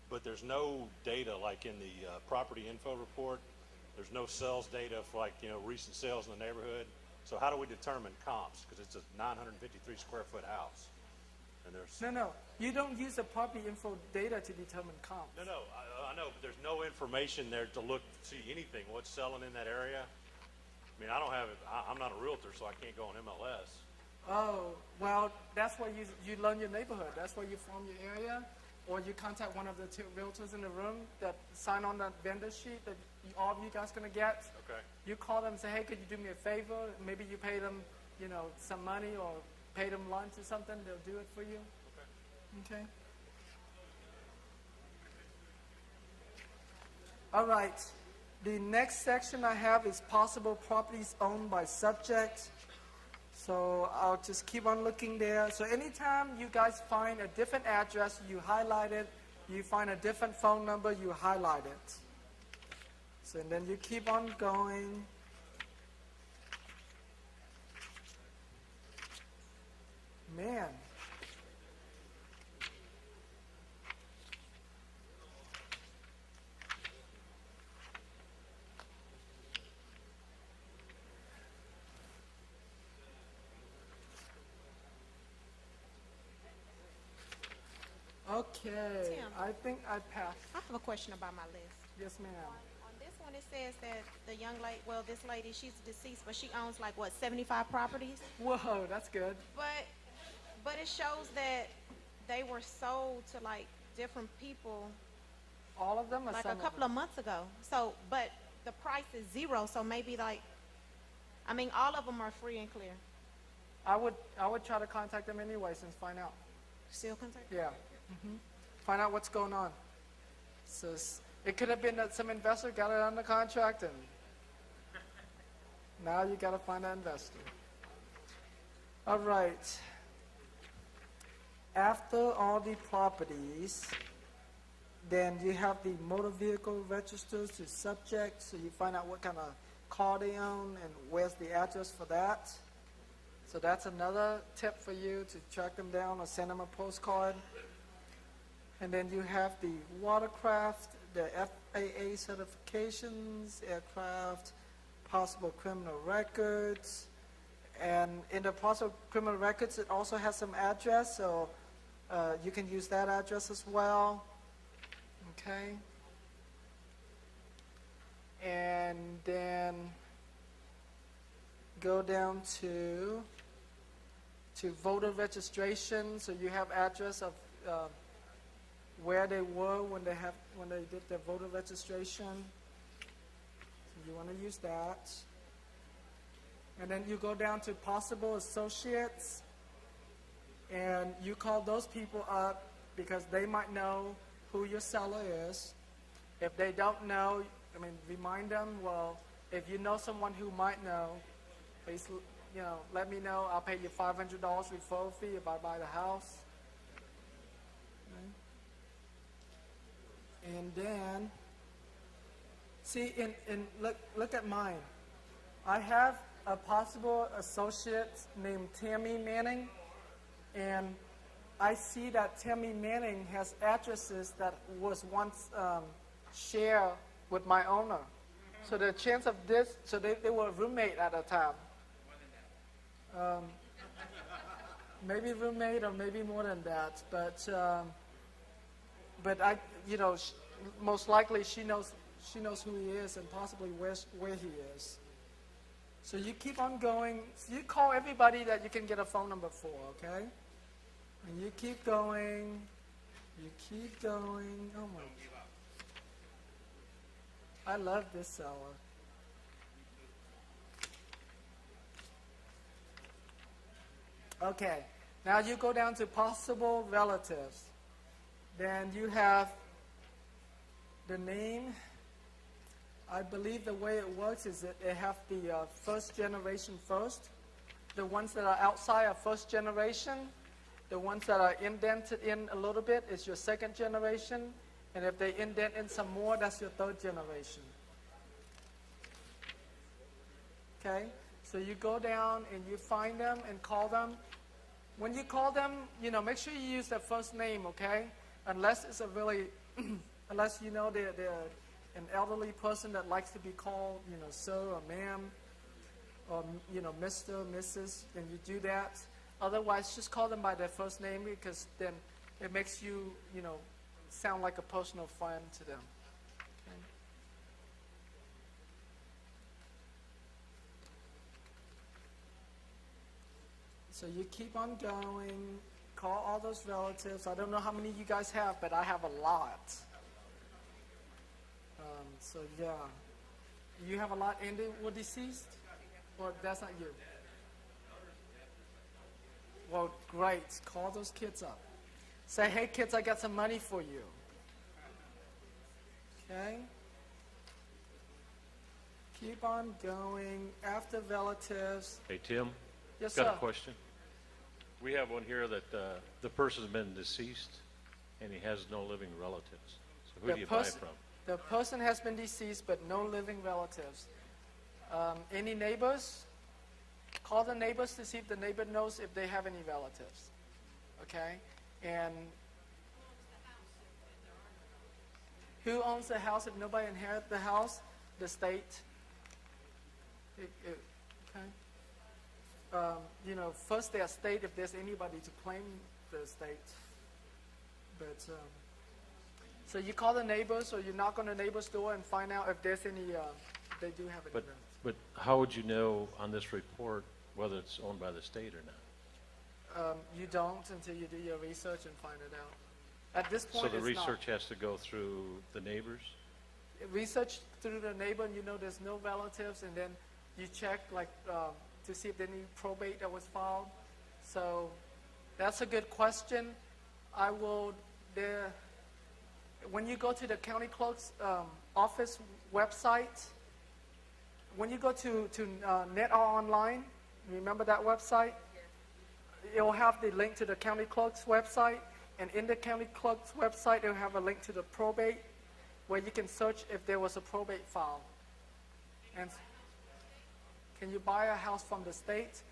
but there's no data like in the property info report. There's no sales data for recent sales in the neighborhood. So how do we determine comps? Because it's a 953 square foot house, and there's no. You don't use the property info data to determine comps. No, I know, but there's no information there to see anything. What's selling in that area? I mean, I don't have it. I'm not a realtor, so I can't go on MLS. Oh, well, that's where you learn your neighborhood. That's where you form your area, or you contact one of the two realtors in the room that sign on that vendor sheet that all of you guys gonna get. Okay. You call them and say, "Hey, could you do me a favor?" Maybe you pay them, some money, or pay them lunch or something. They'll do it for you. Okay. All right. The next section I have is possible properties owned by subject. So I'll just keep on looking there. So anytime you guys find a different address, you highlight it. You find a different phone number, you highlight it. So and then you keep on going. Man. Okay, Tim. I think I passed. I have a question about my list. Yes, ma'am. On this one, it says that the young lady, this lady, she's deceased, but she owns 75 properties? Whoa, that's good. But it shows that they were sold to different people. All of them, or like some a couple of months ago. So, but the price is zero. So maybe all of them are free and clear. I would try to contact them anyways and find out. Still contact? Yeah. Mm-hmm. Find out what's going on. So it could have been that some investor got it under contract, and now you got to find an investor. All right. After all the properties, then you have the motor vehicle registers to subject, so you find out what kind of car they own and where's the address for that. So that's another tip for you, to track them down or send them a postcard. And then you have the watercraft, the FAA certifications, aircraft, possible criminal records. And in the possible criminal records, it also has some address, so you can use that address as well. Okay. And then go down to voter registration. So you have address of where they were when they did their voter registration. So you want to use that. And then you go down to possible associates, and you call those people up because they might know who your seller is. If they don't know, remind them, well, if you know someone who might know, please, let me know. I'll pay you $500 referral fee if I buy the house. Okay. And then, see, look at mine. I have a possible associate named Tammy Manning, and I see that Tammy Manning has addresses that was once shared with my owner. So the chance of this, so they were roommate at a time. Maybe roommate or maybe more than that, but I, most likely she knows who he is and possibly where he is. So you keep on going. So you call everybody that you can get a phone number for, okay? And you keep going. You keep going. Oh my God. I love this seller. Okay. Now you go down to possible relatives. Then you have the name. I believe the way it works is that they have the first generation first. The ones that are outside are first generation. The ones that are indented in a little bit is your second generation. And if they indent in some more, that's your third generation. Okay? So you go down and you find them and call them. When you call them, make sure you use their first name, okay? Unless it's a really, unless they're an elderly person that likes to be called, sir or ma'am, or, Mr., Mrs., then you do that. Otherwise, just call them by their first name, because then it makes you, sound like a personal friend to them. Okay? So you keep on going, call all those relatives. I don't know how many you guys have, but I have a lot. So yeah, you have a lot, and they were deceased, or that's not you? Well, great. Call those kids up. Say, hey kids, I got some money for you. Okay. Keep on going after relatives. Hey, Tim? Yes, got sir. a question. We have one here that the person's been deceased and he has no living relatives. So who do you buy from? The person has been deceased, but no living relatives. Any neighbors? Call the neighbors to see if the neighbor knows if they have any relatives. Okay? And who owns the house if nobody inherits the house? The state. Okay? First their state if there's anybody to claim the estate. But so you call the neighbors, or you knock on the neighbor's door and find out if there's any. They do have any. But how would you know on this report whether it's owned by the state or not? You don't until you do your research and find it out. At this point, So the it's research has to go through the neighbors? Research through the neighbor, and there's no relatives, and then you check to see if there's any probate that was filed. So that's a good question. when you go to the county clerk's office website, when you go to Net Online, remember that website? It will have the link to the county clerk's website, and in the county clerk's website, it will have a link to the probate, where you can search if there was a probate file. And can you buy a house from the state?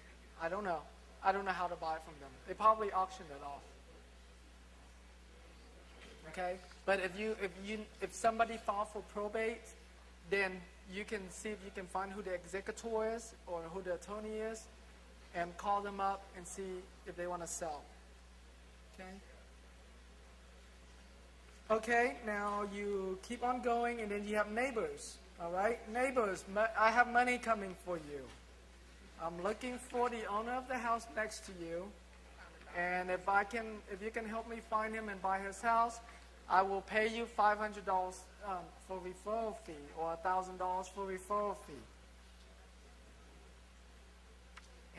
I don't know. I don't know how to buy it from them. They probably auctioned it off. Okay? But if somebody filed for probate, then you can see if you can find who the executor is or who the attorney is, and call them up and see if they want to sell. Okay? Okay, now you keep on going, and then you have neighbors. All right? Neighbors, I have money coming for you. I'm looking for the owner of the house next to you, and if you can help me find him and buy his house, I will pay you $500 for referral fee, or $1,000 for referral fee.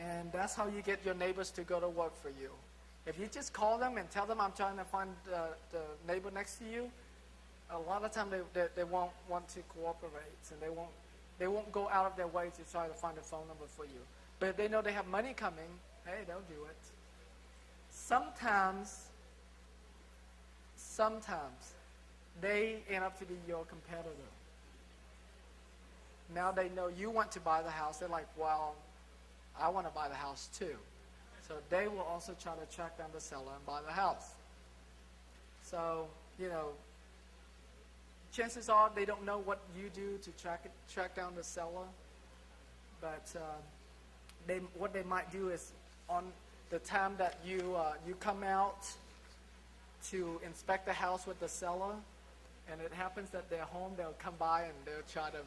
And that's how you get your neighbors to go to work for you. If you just call them and tell them I'm trying to find the neighbor next to you, a lot of time they won't want to cooperate, and they won't go out of their way to try to find a phone number for you. But if they know they have money coming, hey, they'll do it. Sometimes they end up to be your competitor. Now they know you want to buy the house. They're like, well, I want to buy the house too. So they will also try to track down the seller and buy the house. So, chances are they don't know what you do to track down the seller. But what they might do is, on the time that you come out to inspect the house with the seller, and it happens that they're home, they'll come by and they'll try to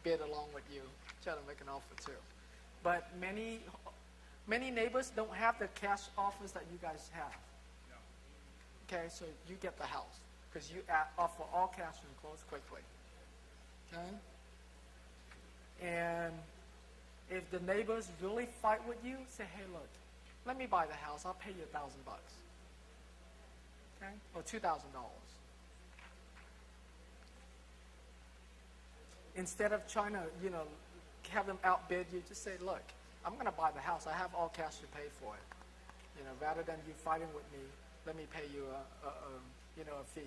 bid along with you, try to make an offer too. But many neighbors don't have the cash offers that you guys have. Okay, so you get the house because you offer all cash and close quickly. Okay? And if the neighbors really fight with you, say, hey, look, let me buy the house. I'll pay you $1,000. Okay? Or $2,000. Instead of trying to, have them outbid you, just say, look, I'm going to buy the house. I have all cash to pay for it. Rather than you fighting with me, let me pay you a fee.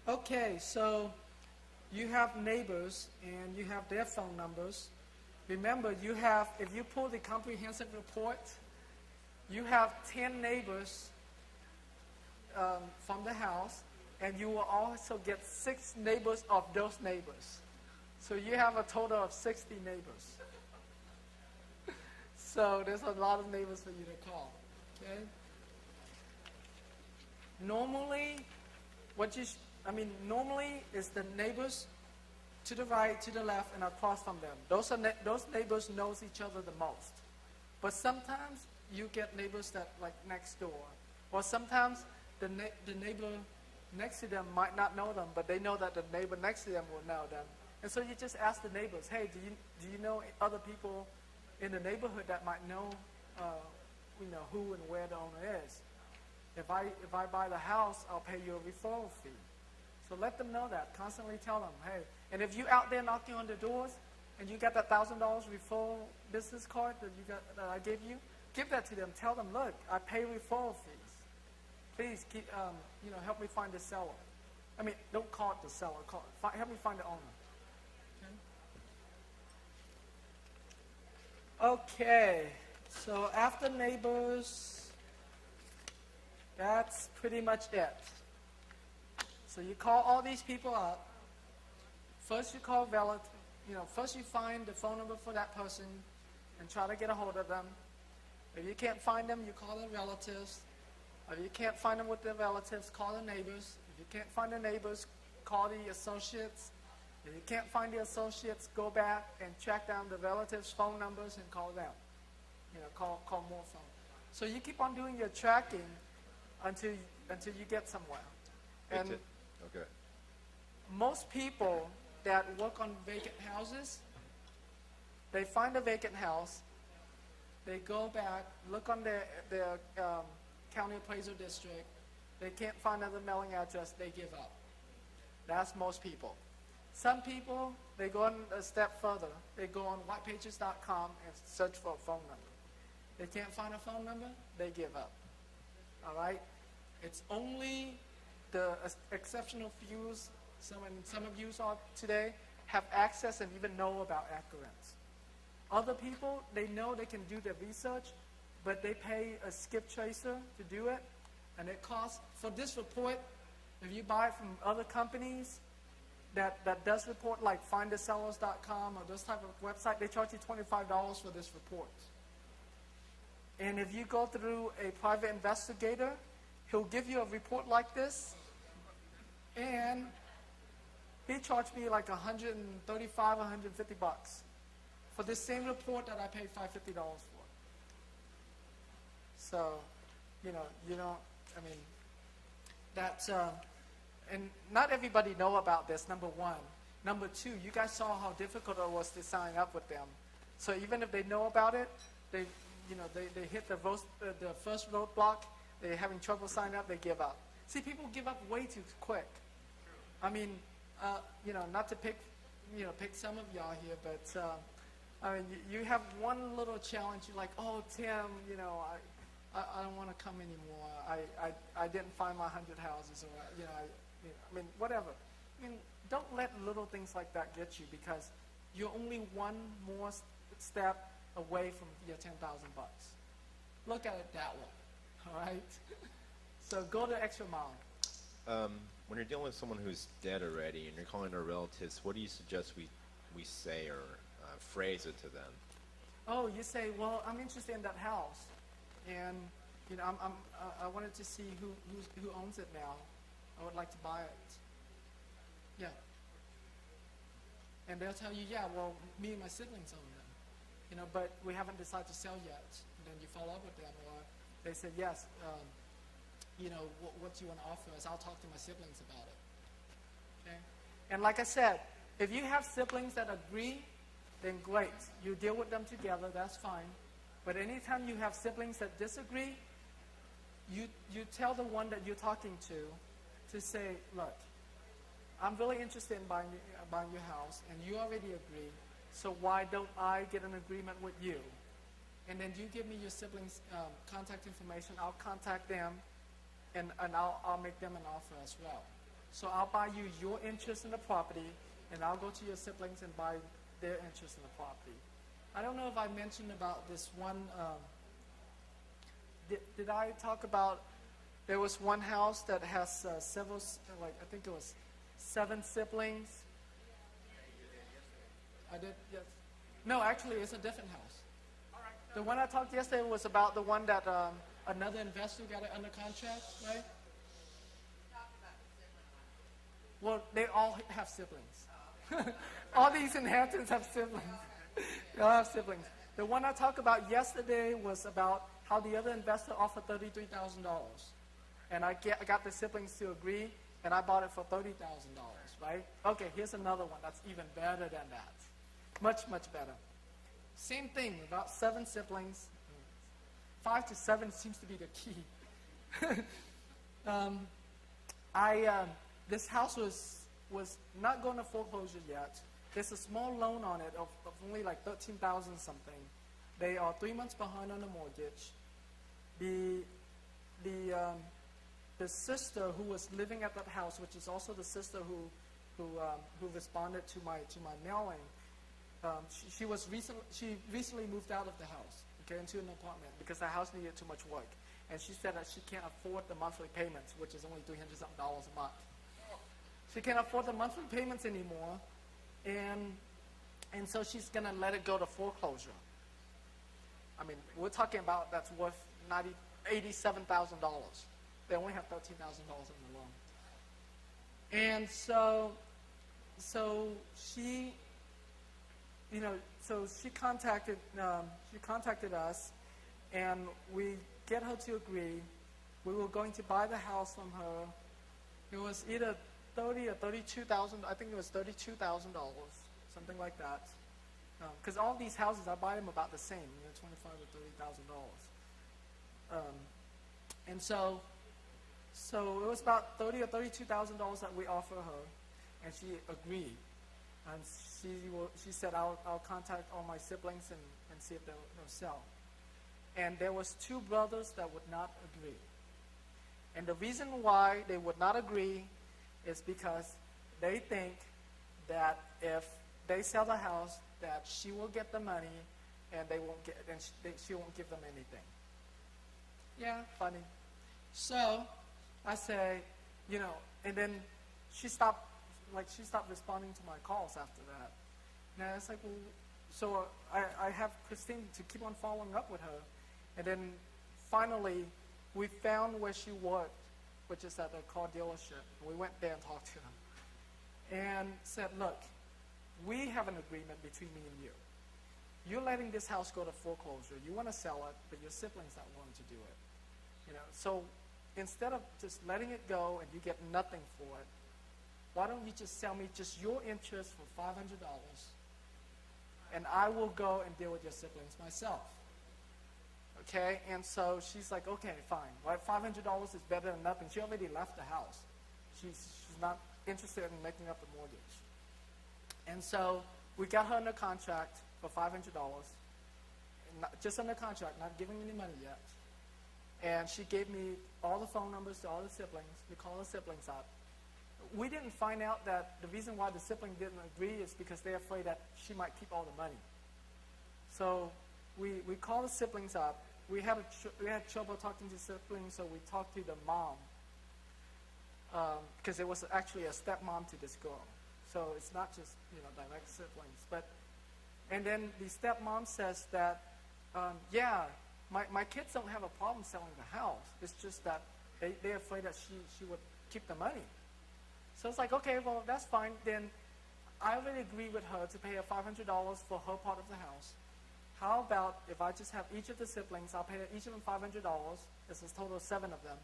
Okay, so you have neighbors and you have their phone numbers. Remember, if you pull the comprehensive report, you have 10 neighbors from the house, and you will also get 6 neighbors of those neighbors. So you have a total of 60 neighbors. So there's a lot of neighbors for you to call. Okay? Normally, normally it's the neighbors to the right, to the left, and across from them. Those neighbors knows each other the most. But sometimes you get neighbors that like next door, or sometimes the neighbor next to them might not know them, but they know that the neighbor next to them will know them. And so you just ask the neighbors, hey, do you know other people in the neighborhood that might know, who and where the owner is? If I buy the house, I'll pay you a referral fee. So let them know that. Constantly tell them, hey. And if you out there knocking on the doors and you got that $1,000 referral business card that I gave you, give that to them. Tell them, look, I pay referral fees. Please keep, help me find the seller. Don't call it the seller. Help me find the owner. Okay, so after neighbors, that's pretty much it. So you call all these people up. First you call relative, first you find the phone number for that person and try to get a hold of them. If you can't find them, you call the relatives. If you can't find them with the relatives, call the neighbors. If you can't find the neighbors, call the associates. If you can't find the associates, go back and track down the relatives' phone numbers and call them. Call more phone. So you keep on doing your tracking until you get somewhere. And okay. Most people that work on vacant houses, they find a vacant house, they go back, look on their county appraisal district, they can't find another mailing address, they give up. That's most people. Some people, they go on a step further. They go on whitepages.com and search for a phone number. They can't find a phone number, they give up. All right? It's only the exceptional few, some of you saw today, have access and even know about Accurate. Other people, they know they can do the research, but they pay a skip tracer to do it, and it costs, for this report, if you buy it from other companies that does report, like findersellers.com or those type of website, they charge you $25 for this report. And if you go through a private investigator, he'll give you a report like this, and he charged me like $135, $150 for this same report that I paid $550 for. So, you don't, I mean, that's, and not everybody know about this, number one. Number two, you guys saw how difficult it was to sign up with them. So even if they know about it, they hit the first roadblock, they're having trouble signing up, they give up. See, people give up way too quick. I mean, not to pick some of y'all here, but I mean, you have one little challenge. You're like, oh, Tim, I don't want to come anymore. I didn't find my 100 houses, or I mean, whatever. I mean, don't let little things like that get you, because you're only one more step away from your $10,000. Look at it that way, all right? So go the extra mile. When you're dealing with someone who's dead already and you're calling their relatives, what do you suggest we say or phrase it to them? Oh, you say, well, I'm interested in that house, and I wanted to see who owns it now. I would like to buy it. Yeah. And they'll tell you, yeah, well, me and my siblings own them, but we haven't decided to sell yet. And then you follow up with them, or they say, yes, what do you want to offer us? I'll talk to my siblings about it. Okay? And like I said, if you have siblings that agree, then great. You deal with them together, that's fine. But anytime you have siblings that disagree, you tell the one that you're talking to say, look, I'm really interested in buying your house, and you already agree, so why don't I get an agreement with you? And then you give me your siblings' contact information, I'll contact them, and I'll make them an offer as well. So I'll buy you your interest in the property, and I'll go to your siblings and buy their interest in the property. I don't know if I mentioned about this one, did I talk about, there was one house that has several, I think it was 7 siblings. I did, yes. No, actually, it's a different house. The one I talked yesterday was about the one that another investor got it under contract, right? Well, they all have siblings. All these inheritance have siblings. They all have siblings. The one I talked about yesterday was about how the other investor offered $33,000. And I got the siblings to agree, and I bought it for $30,000, right? Okay, here's another one that's even better than that. Much, much better. Same thing, about 7 siblings. 5 to 7 seems to be the key. This house was not going to foreclosure yet. There's a small loan on it of only like $13,000 something. They are 3 months behind on the mortgage. The sister who was living at that house, which is also the sister who responded to my mailing, she recently moved out of the house, okay, into an apartment because the house needed too much work, and she said that she can't afford the monthly payments, which is only $300-something a month. She can't afford the monthly payments anymore, and so she's gonna let it go to foreclosure. I mean, we're talking about that's worth $87,000. They only have $13,000 in the loan. And so she, so she contacted us, and we get her to agree. We were going to buy the house from her. It was either $30,000 or $32,000. I think it was $32,000, something like that. Because all these houses, I buy them about the same, $25,000 or $30,000. And so So it was about $30,000 or $32,000 that we offered her, and she agreed. And she said, I'll contact all my siblings and see if they'll sell. And there was two brothers that would not agree. And the reason why they would not agree is because they think that if they sell the house, that she will get the money, and she won't give them anything. Yeah, funny. So I say, and then she stopped responding to my calls after that. And I was like, well, so I have Christine to keep on following up with her. And then finally, we found where she worked, which is at a car dealership. We went there and talked to them. And said, look, we have an agreement between me and you. You're letting this house go to foreclosure. You want to sell it, but your siblings not willing to do it. So instead of just letting it go and you get nothing for it, why don't you just sell me just your interest for $500, and I will go and deal with your siblings myself. Okay? And so she's like, okay, fine. Right? $500 is better than nothing. She already left the house. She's not interested in making up the mortgage. And so we got her under contract for $500, just under contract, not giving any money yet. And she gave me all the phone numbers to all the siblings. We called the siblings up. We didn't find out that the reason why the sibling didn't agree is because they're afraid that she might keep all the money. So we called the siblings up. We had trouble talking to siblings, so we talked to the mom, because it was actually a stepmom to this girl. So it's not just direct siblings. And then the stepmom says that, my kids don't have a problem selling the house. It's just that they're afraid that she would keep the money. So it's like, okay, well, that's fine. Then I would agree with her to pay her $500 for her part of the house. How about if I just have each of the siblings, I'll pay each of them $500. This is a total of 7 of them.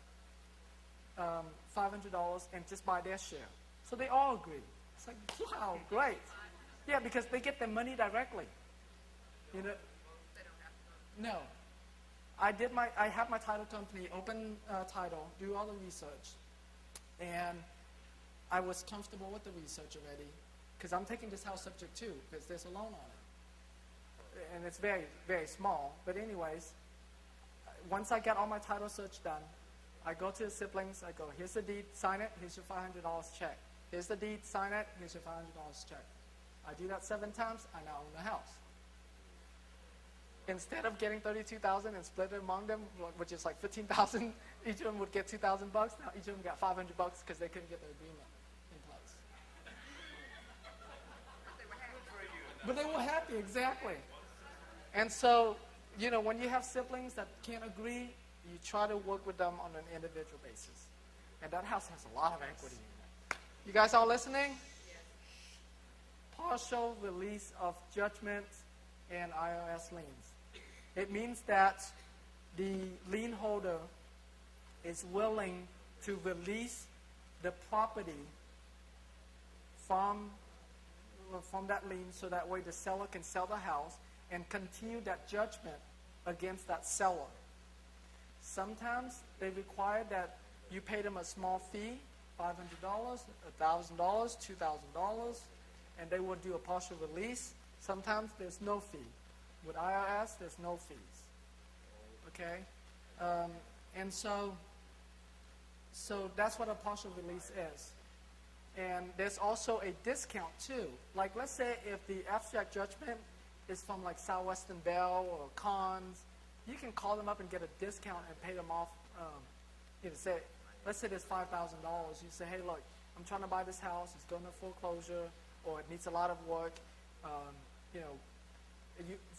$500 and just buy their share. So they all agree. It's like, wow, great. Yeah, because they get their money directly. No. I have my title company, open title, do all the research. And I was comfortable with the research already, because I'm taking this house subject to, because there's a loan on it. And it's very, very small. But anyways, once I get all my title search done, I go to the siblings, I go, here's the deed, sign it, here's your $500 check. Here's the deed, sign it, here's your $500 check. I do that 7 times, I now own the house. Instead of getting $32,000 and split it among them, which is like $15,000, each of them would get $2,000. Now each of them got $500 because they couldn't get their agreement in place. But they were happy, exactly. And so, when you have siblings that can't agree, you try to work with them on an individual basis. And that house has a lot of equity in it. You guys all listening? Yes. Partial release of judgment and IRS liens. It means that the lien holder is willing to release the property from that lien, so that way the seller can sell the house and continue that judgment against that seller. Sometimes they require that you pay them a small fee, $500, $1,000, $2,000, and they will do a partial release. Sometimes there's no fee. With IRS, there's no fees. Okay? And so that's what a partial release is. And there's also a discount too. Like, let's say if the abstract judgment is from like Southwestern Bell or Cons, you can call them up and get a discount and pay them off. Let's say there's $5,000. You say, hey, look, I'm trying to buy this house. It's going to foreclosure, or it needs a lot of work.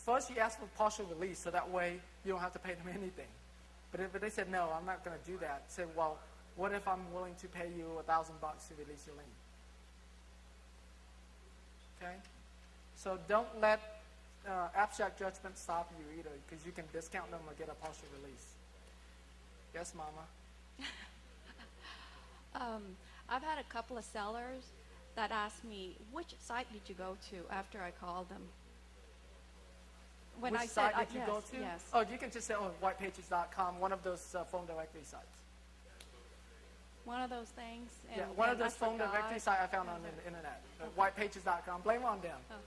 First you ask for partial release, so that way you don't have to pay them anything. But if they said, no, I'm not going to do that, say, well, what if I'm willing to pay you $1,000 to release your lien? Okay? So don't let abstract judgment stop you either, because you can discount them or get a partial release. Yes, Mama? I've had a couple of sellers that asked me, which site did you go to after I called them? When Which I site said, did you go to? Yes. Oh, you can just say, whitepages.com, one of those phone directory sites. one of those things. And Yeah, one of then I those phone forgot. directory sites I found on the internet, whitepages.com. Blame on them. Okay.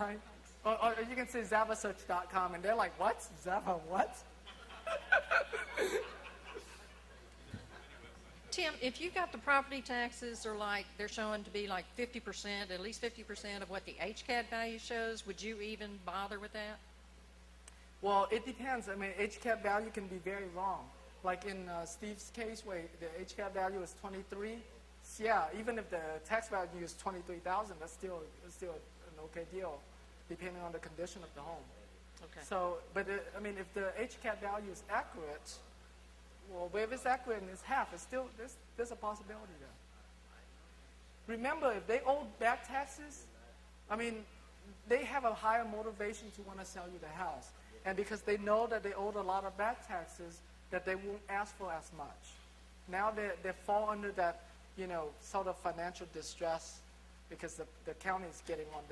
All right? Or you can say zavasearch.com, and they're like, what? Zava what? Tim, if you got the property taxes are like, they're showing to be like 50%, at least 50% of what the HCAD value shows, would you even bother with that? Well, it depends. I mean, HCAD value can be very wrong. Like in Steve's case, where the HCAD value is 23, yeah, even if the tax value is 23,000, that's still an okay deal, depending on the condition of the home. Okay. So, but I mean, if the HCAD value is accurate, well, if it's accurate and it's half, it's still there's a possibility there. Remember, if they owe back taxes, I mean, they have a higher motivation to want to sell you the house, and because they know that they owed a lot of back taxes, that they won't ask for as much. Now they fall under that, sort of financial distress because the county is getting on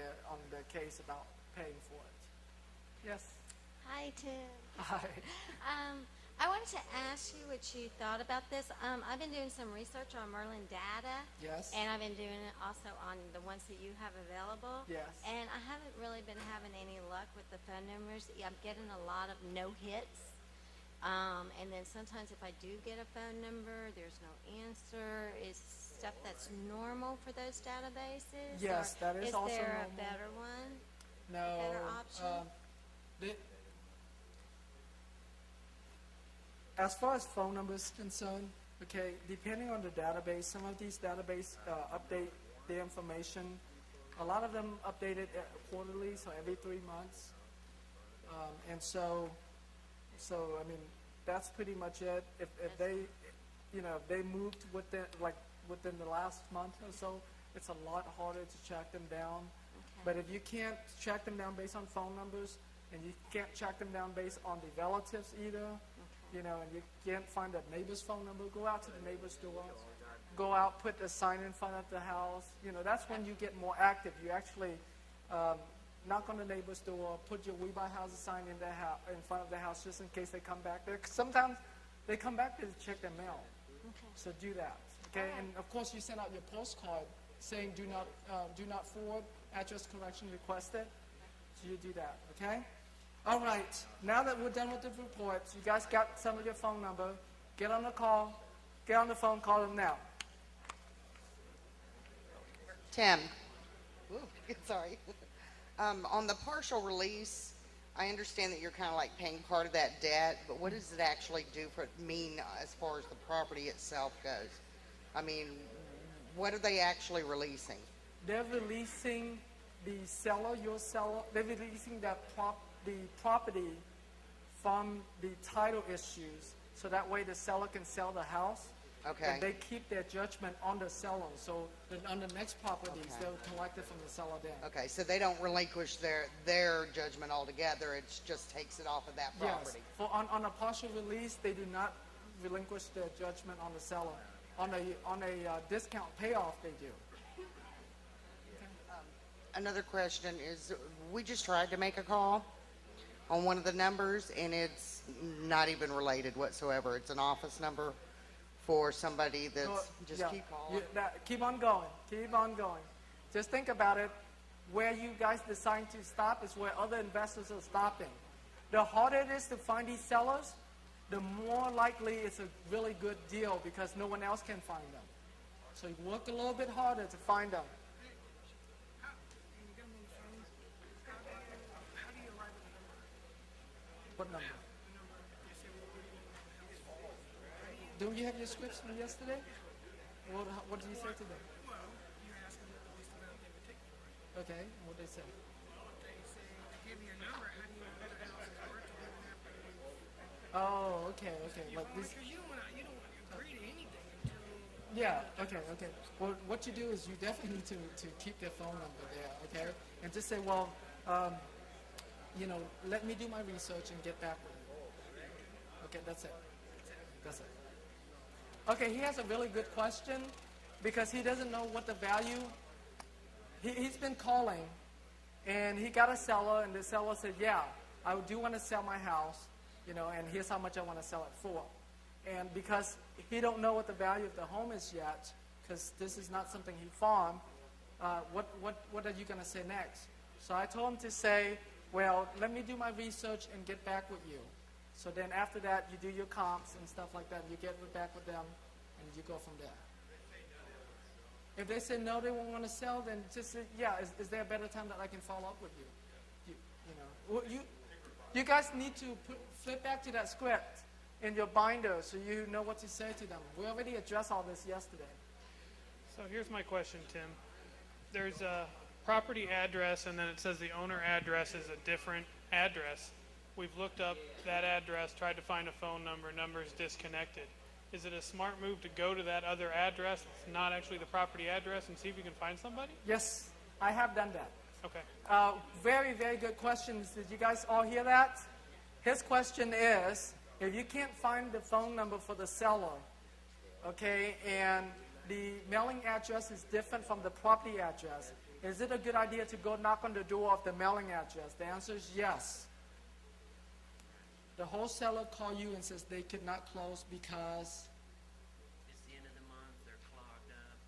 the case about paying for it. Yes. Hi, Tim. Hi. I wanted to ask you what you thought about this. I've been doing some research on Merlin data. Yes. And I've been doing it also on the ones that you have available. Yes. And I haven't really been having any luck with the phone numbers. I'm getting a lot of no hits. And then sometimes if I do get a phone number, there's no answer. Is stuff that's normal for those databases? Yes, or that is also Is there normal. a better one? No. A better option? As far as phone numbers concerned, okay, depending on the database, some of these databases update the information. A lot of them update it quarterly, so every 3 months. And so I mean, that's pretty much it. If they, if they moved within the last month or so, it's a lot harder to track them down. Okay. But if you can't track them down based on phone numbers, and you can't track them down based on the relatives either, and you can't find a neighbor's phone number, go out to the neighbor's door. Go out, put a sign in front of the house. That's when you get more active. You actually knock on the neighbor's door, put your We Buy Houses sign in front of the house just in case they come back there. 'Cause sometimes they come back to check their mail. Okay. So do that, okay? And of course, you send out your postcard saying do not forward, address correction requested. So you do that, okay? All right, now that we're done with the reports, you guys got some of your phone number. Get on the phone, call them now. Tim. Ooh, sorry. On the partial release, I understand that you're kind of like paying part of that debt, but what does it actually mean as far as the property itself goes? I mean, what are they actually releasing? They're releasing the seller, they're releasing the property from the title issues, so that way the seller can sell the house. Okay. And they keep their judgment on the seller, so then on the next properties, they'll collect it from the seller then. Okay, so they don't relinquish their judgment altogether, it just takes it off of that property? Yes, on a partial release, they do not relinquish their judgment on the seller. On a discount payoff, they do. Another question is, we just tried to make a call on one of the numbers, and it's not even related whatsoever. It's an office number for somebody that's keep calling. Keep on going. Keep on going. Just think about it. Where you guys decide to stop is where other investors are stopping. The harder it is to find these sellers, the more likely it's a really good deal because no one else can find them. So you work a little bit harder to find them. What number? Do you have your scripts from yesterday? What did you say to them? Well, you asked them what the least amount they would take for it. Okay, and what they say? They say, they give me a number, how do you know the house is worth it? Oh, okay. Like this. Because you don't want to agree to anything until... Yeah, okay. Well, what you do is you definitely need to keep their phone number there, okay? And just say, well, let me do my research and get back with you. Okay, that's it. Okay, he has a really good question because he doesn't know what the value. He's been calling, and he got a seller, and the seller said, yeah, I do want to sell my house, and here's how much I want to sell it for. And because he don't know what the value of the home is yet, because this is not something he farmed, what are you going to say next? So I told him to say, well, let me do my research and get back with you. So then after that, you do your comps and stuff like that, and you get back with them, and you go from there. If they say no, they won't want to sell, then just say, yeah, is there a better time that I can follow up with you? You guys need to flip back to that script in your binder so you know what to say to them. We already addressed all this yesterday. So here's my question, Tim. There's a property address, and then it says the owner address is a different address. We've looked up that address, tried to find a phone number, number's disconnected. Is it a smart move to go to that other address that's not actually the property address and see if you can find somebody? Yes, I have done that. Okay. Very, very good questions. Did you guys all hear that? His question is, if you can't find the phone number for the seller, okay, and the mailing address is different from the property address, is it a good idea to go knock on the door of the mailing address? The answer is yes. The wholesaler call you and says they could not close because... It's the end of the month, they're clogged up.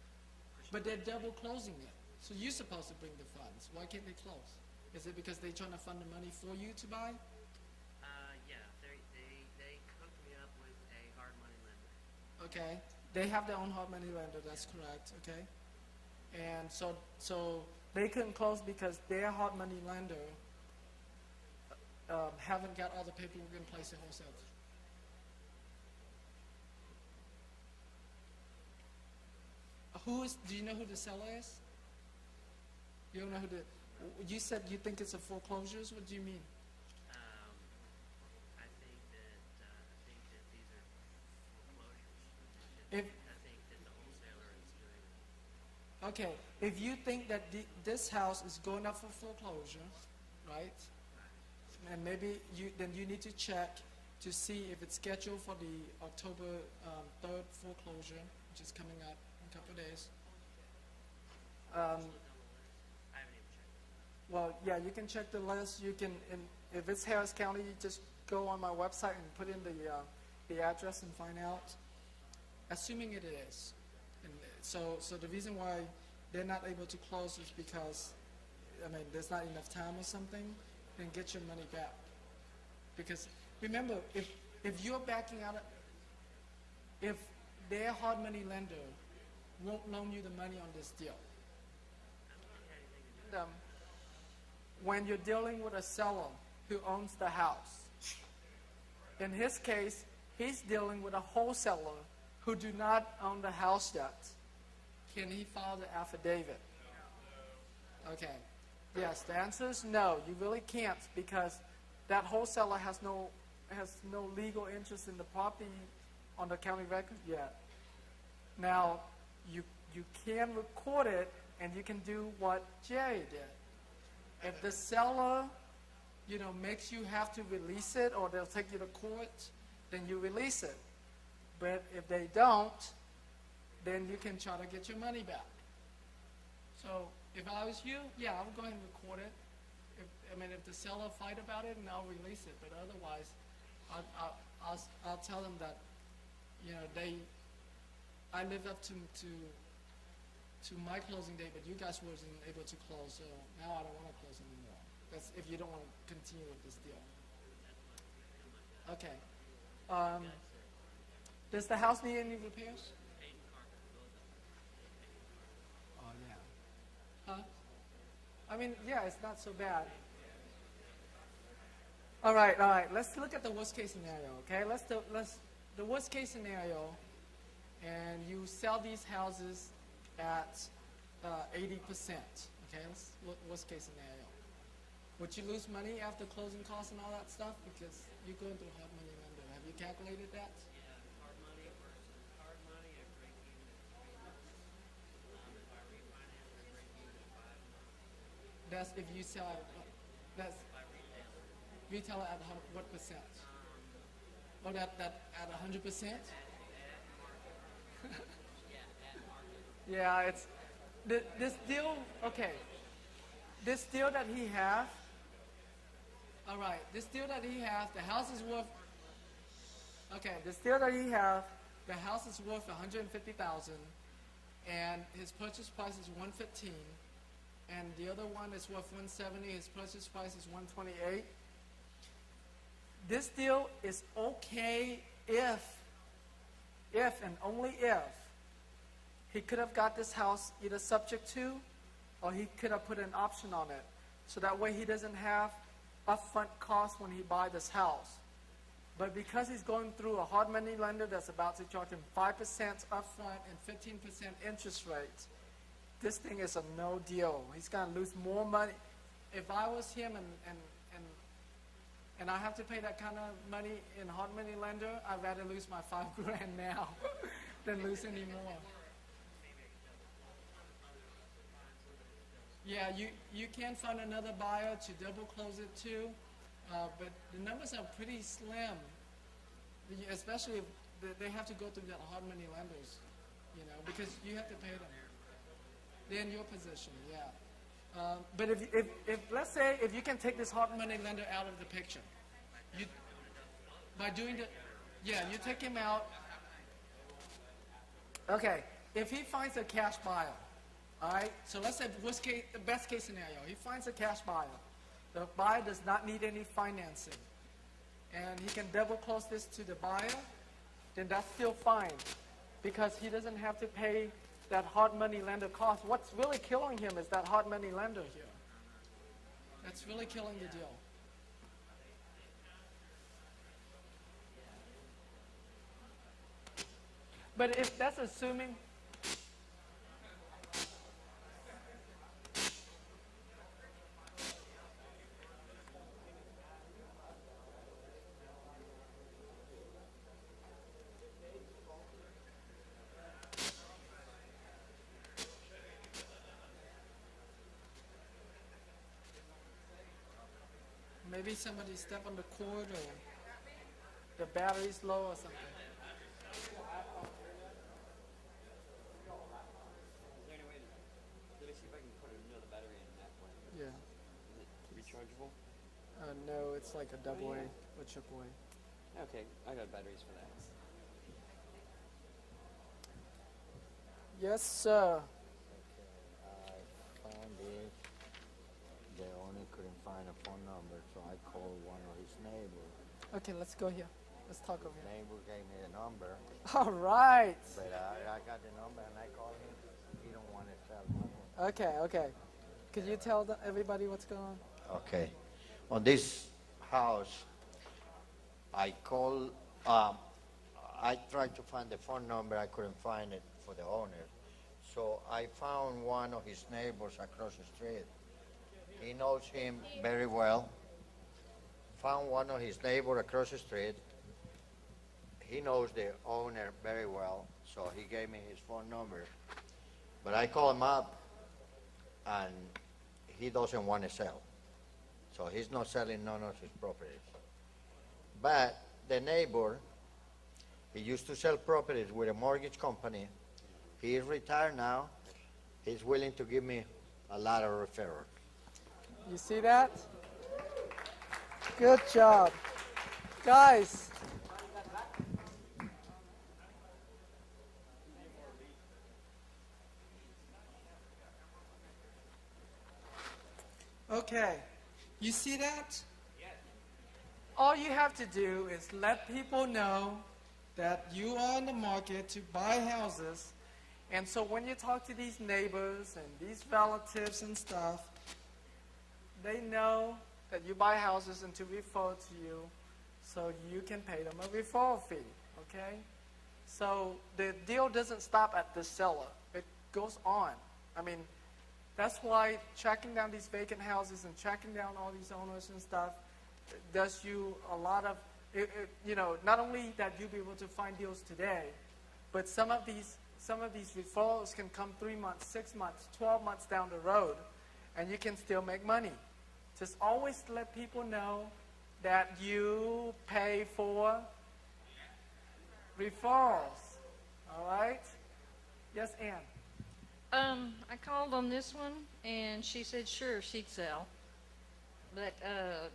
But they're double closing it. So you're supposed to bring the funds. Why can't they close? Is it because they're trying to fund the money for you to buy? Yeah, they hooked me up with a hard money lender. Okay. They have their own hard money lender, that's correct, okay? And so they couldn't close because their hard money lender haven't got all the paperwork in place to wholesale. Do you know who the seller is? You don't know who you said you think it's a foreclosures? What do you mean? I think that these are foreclosures. If, I think that the wholesaler is doing it. okay, if you think that this house is going up for foreclosure, right? And maybe then you need to check to see if it's scheduled for the October 3rd foreclosure, which is coming up in a couple of days. Well, yeah, you can check the list. You can, if it's Harris County, you just go on my website and put in the address and find out. Assuming it is, and so the reason why they're not able to close is because, there's not enough time or something. Then get your money back. Because remember, if you're backing out, if their hard money lender won't loan you the money on this deal, when you're dealing with a seller who owns the house, in his case, he's dealing with a wholesaler who do not own the house yet. Can he file the affidavit? Okay. Yes, the answer is no. You really can't because that wholesaler has no legal interest in the property on the county record yet. Now, you can record it and you can do what Jerry did. If the seller, makes you have to release it or they'll take you to court, then you release it. But if they don't, then you can try to get your money back. So if I was you, yeah, I would go ahead and record it. If the seller fight about it, and I'll release it. But otherwise, I'll tell them that, I lived up to my closing date, but you guys wasn't able to close, so now I don't want to close anymore. That's if you don't want to continue with this deal. Okay. Does the house need any repairs? Oh yeah. Huh? Yeah, it's not so bad. All right. Let's look at the worst case scenario. Okay, the worst case scenario, and you sell these houses at 80%. Okay, worst case scenario. Would you lose money after closing costs and all that stuff because you're going through hard money lender? Have you calculated that? Yeah, hard money versus hard money, I break even at 3 months. If I refinance, I break even at 5 months. That's if you sell it. That's retail at what percent? Oh, that at 100%? Yeah, it's this deal. Okay, this deal that he have. All right, this deal that he has, the house is worth Okay, the deal that he have, the house is worth 150,000, and his purchase price is 115, and the other one is worth 170. His purchase price is 128. This deal is okay if and only if he could have got this house either subject to, or he could have put an option on it, so that way he doesn't have upfront costs when he buy this house. But because he's going through a hard money lender that's about to charge him 5% upfront and 15% interest rates, this thing is a no deal. He's going to lose more money. If I was him and I have to pay that kind of money in hard money lender, I'd rather lose my $5,000 now than lose any more. Yeah, you can find another buyer to double close it too, but the numbers are pretty slim, especially if they have to go through the hard money lenders, because you have to pay them. They're in your position, yeah. But if let's say if you can take this hard money lender out of the picture, by doing you take him out. Okay, if he finds a cash buyer. All right, so let's say the best case scenario, he finds a cash buyer. The buyer does not need any financing, and he can double close this to the buyer, then that's still fine, because he doesn't have to pay that hard money lender cost. What's really killing him is that hard money lender here. That's really killing the deal. But if that's assuming. Maybe somebody stepped on the cord, or the battery's low or something. Let me see if I can put another battery in that one. Yeah. Is it rechargeable? No, it's like a double A or triple A. Okay, I got batteries for that. Yes, sir. I found it. They only couldn't find a phone number, so I called one of his neighbors. Okay, let's go here. Let's talk over His here. neighbor gave me the number, All right. but I got the number and I called him. He don't want to sell money. Okay. Could you tell everybody what's going on? Okay. On this house, I called, I tried to find the phone number. I couldn't find it for the owner. So I found one of his neighbors across the street. He knows him very well. Found one of his neighbors across the street. He knows the owner very well, so he gave me his phone number. But I called him up, and he doesn't want to sell. So he's not selling none of his properties. But the neighbor, he used to sell properties with a mortgage company. He is retired now. He's willing to give me a lot of referrals. You see that? Good job. Guys. Okay. You see that? All you have to do is let people know that you are in the market to buy houses. And so when you talk to these neighbors and these relatives and stuff, they know that you buy houses and to refer to you, so you can pay them a referral fee, okay? So the deal doesn't stop at the seller. It goes on. I mean, that's why tracking down these vacant houses and tracking down all these owners and stuff does you a lot of, not only that you'll be able to find deals today, but some of these referrals can come 3 months, 6 months, 12 months down the road, and you can still make money. Just always let people know that you pay for referrals. All right? Yes, Ann. I called on this one, and she said sure, she'd sell. But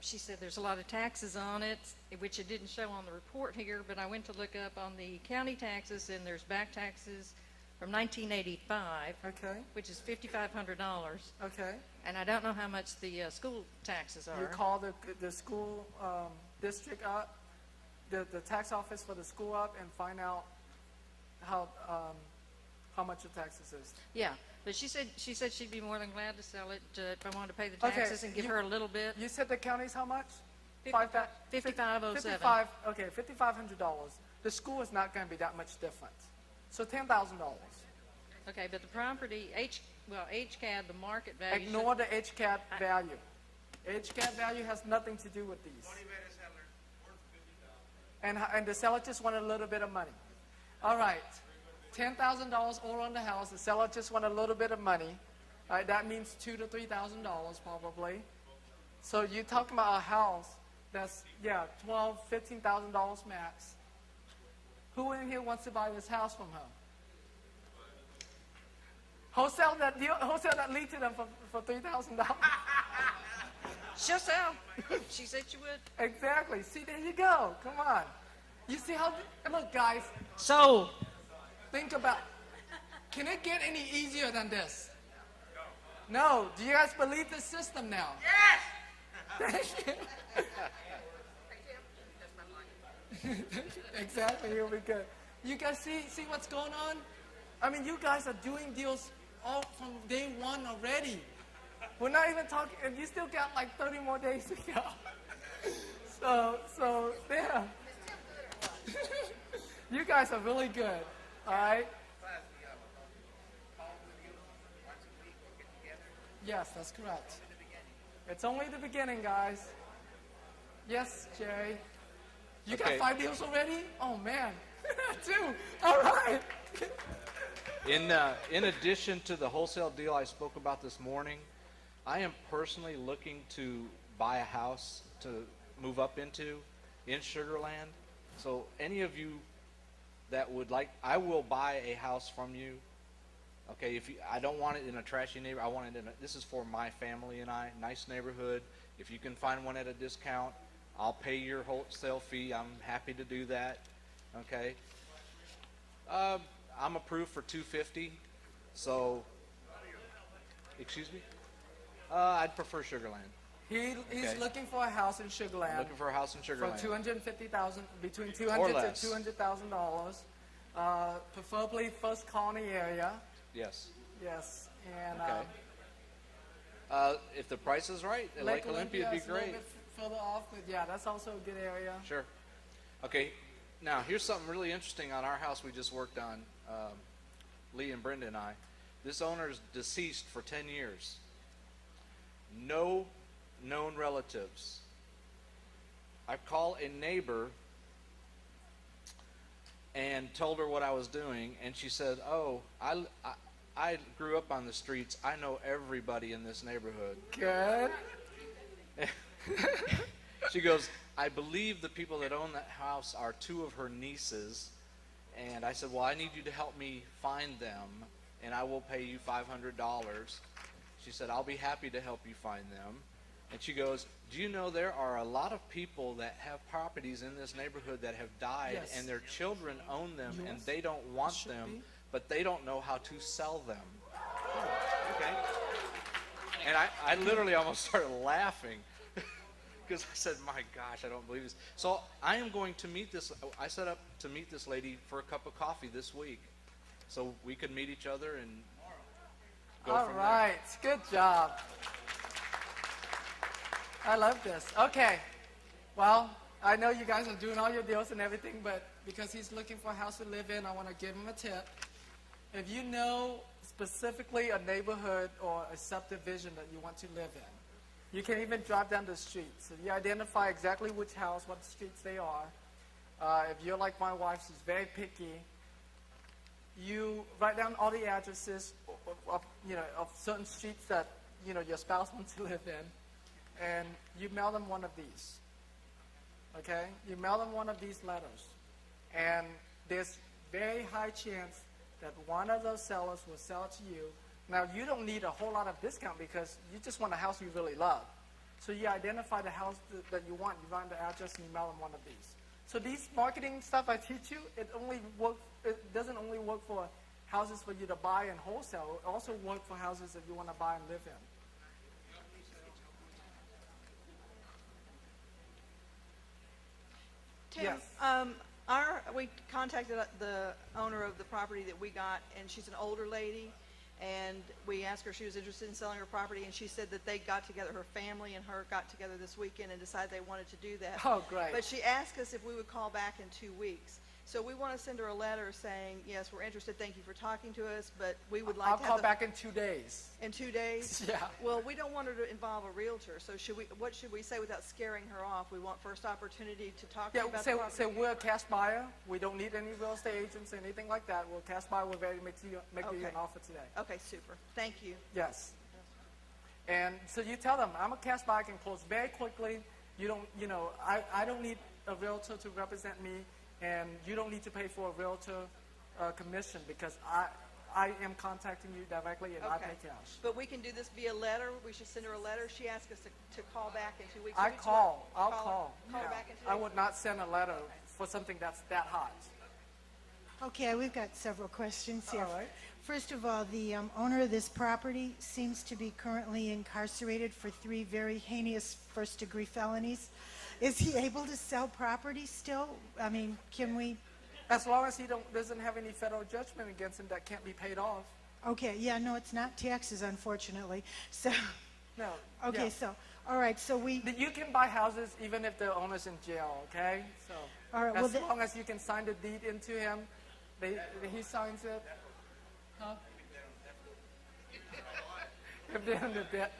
she said there's a lot of taxes on it, which it didn't show on the report here, but I went to look up on the county taxes, and there's back taxes from 1985. Okay. Which is $5,500. Okay. And I don't know how much the school taxes are. You call the school district up, the tax office for the school up, and find out how much the taxes is. Yeah, but she said she'd be more than glad to sell it if I wanted to pay the Okay, taxes and give her a little bit. You said the county's how much? 5507. 55. Okay, $5,500. The school is not going to be that much different. So $10,000. Okay, but the property, HCAD, the market value. Ignore the HCAD value. HCAD value has nothing to do with these. And the seller just wanted a little bit of money. All right, $10,000 all on the house. The seller just wanted a little bit of money. All right, that means $2,000 to $3,000 probably. So you're talking about a house that's $12,000, $15,000 max. Who in here wants to buy this house from her? Wholesale that lead to them for $3,000. She'll sell. She said she would. Exactly. See, there you go. Come on. You see how? Look, guys. So, think about. Can it get any easier than this? No. Do you guys believe the system now? Yes. Exactly. Here we go. You guys see what's going on? I mean, you guys are doing deals all from day one already. We're not even talking, and you still got like 30 more days to go. So yeah. You guys are really good, all right? Yes, that's correct. It's only the beginning, guys. Yes, Jerry. You got 5 deals already? Oh, man. 2. All right. In addition to the wholesale deal I spoke about this morning, I am personally looking to buy a house to move up into in Sugar Land. So any of you that would like, I will buy a house from you. Okay, I don't want it in a trashy neighborhood. I want it this is for my family and I, nice neighborhood. If you can find one at a discount, I'll pay your wholesale fee. I'm happy to do that. Okay. I'm approved for $250. So, excuse me? I'd prefer Sugar Land. He's Okay. looking for a house in Sugar Land. Looking for a house in Sugar Land. For $250,000, between Or $200,000 less. to $200,000. Preferably First Colony area. Yes. Yes. And Okay. If the price is right, Lake Olympia would be is a little great. bit further off, but yeah, that's also a good area. Sure. Okay. Now, here's something really interesting on our house we just worked on, Lee and Brenda and I. This owner is deceased for 10 years. No known relatives. I call a neighbor and told her what I was doing, and she said, "Oh, I grew up on the streets. I know everybody in this neighborhood." Good. She goes, "I believe the people that own that house are 2 of her nieces." And I said, "Well, I need you to help me find them, and I will pay you $500. She said, "I'll be happy to help you find them." And she goes, "Do you know there are a lot of people that have properties in this neighborhood that have died, Yes. and their children own them, and Yes. they don't want Should them, be. but they don't know how to sell them." Okay. And I literally almost started laughing. Because I said, "My gosh, I don't believe this." So I am going to meet this. I set up to meet this lady for a cup of coffee this week, so we could meet each other and go All from right. Good job. I love this. Okay. Well, I know you guys are doing all your deals and everything, but because he's looking for a house to live in, I want to give him a tip. If you know specifically a neighborhood or a subdivision that you want to live in, you can even drive down the street. So you identify exactly which house, what streets they are. If you're like my wife, she's very picky. You write down all the addresses of certain streets that your spouse wants to live in, and you mail them one of these. Okay, you mail them one of these letters, and there's very high chance that one of those sellers will sell it to you. Now, you don't need a whole lot of discount because you just want a house you really love. So you identify the house that you want, you find the address, and you mail them one of these. So these marketing stuff I teach you, it doesn't only work for houses for you to buy and wholesale, it also works for houses that you want to buy and live in. Tim, Yes. we contacted the owner of the property that we got, and she's an older lady, and we asked her if she was interested in selling her property, and she said that they got together, her family and her got together this weekend and decided they wanted to do that. Oh, great. But she asked us if we would call back in 2 weeks. So we want to send her a letter saying, yes, we're interested, thank you for talking to us, but we would like I'll to have call the- back in 2 days. In 2 days? Yeah. Well, we don't want her to involve a realtor, so what should we say without scaring her off? We want first opportunity to talk to Yeah, her about the so property. we're a cash buyer. We don't need any real estate agents or anything like that. We're a cash buyer. We're ready to make you Okay. an offer today. Okay, super. Thank you. Yes. And so you tell them, I'm a cash buyer, I can close very quickly. You don't, I don't need a realtor to represent me, and you don't need to pay for a realtor commission because I am contacting you directly and I Okay. pay cash. But we can do this via letter. We should send her a letter. She asked us to call back in 2 weeks. I'll Maybe call. tomorrow. Call Yeah. her back in 2 I days. would not send a letter for something that's that hot. Okay, we've got several questions here. All right. First of all, the owner of this property seems to be currently incarcerated for 3 very heinous first-degree felonies. Is he able to sell property still? I mean, can we? As long as he doesn't have any federal judgment against him that can't be paid off. Okay, yeah, no, it's not taxes, unfortunately. So, No. okay, yeah. so, all right, so we, You can buy houses even if the owner's in jail, okay? So All right, well, as the- long as you can sign the deed into him, he signs it. Huh? If they're in the debt,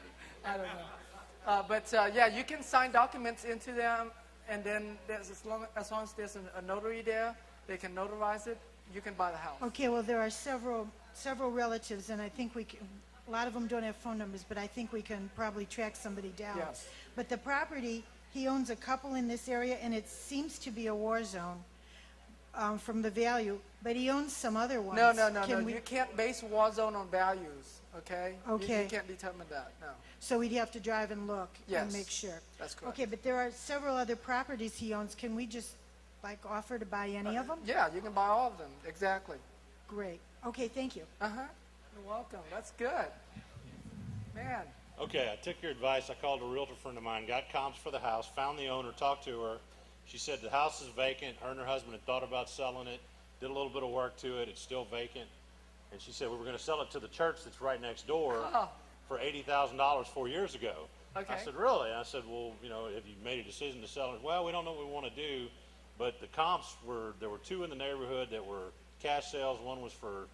I don't know. But yeah, you can sign documents into them, and then as long as there's a notary there, they can notarize it. You can buy the house. okay, well, there are several relatives, and I think we can, a lot of them don't have phone numbers, but I think we can probably track somebody down. Yes. But the property, he owns a couple in this area, and it seems to be a war zone from the value, but he owns some other ones. No. Can we- You can't base war zone on values, okay? Okay. You can't determine that, no. So we'd have to drive and look Yes, and make sure. that's correct. Okay, but there are several other properties he owns. Can we just, offer to buy any of them? Yeah, you can buy all of them, exactly. Great. Okay, thank you. Uh-huh. You're welcome. That's good. Man. Okay, I took your advice. I called a realtor friend of mine, got comps for the house, found the owner, talked to her. She said the house is vacant. Her and her husband had thought about selling it, did a little bit of work to it. It's still vacant. And she said, we were going to sell it to the church that's right next door Oh. for $80,000 4 years ago. Okay. I said, really? And I said, well, have you made a decision to sell it? Well, we don't know what we want to do. But the comps there were 2 in the neighborhood that were cash sales. One was for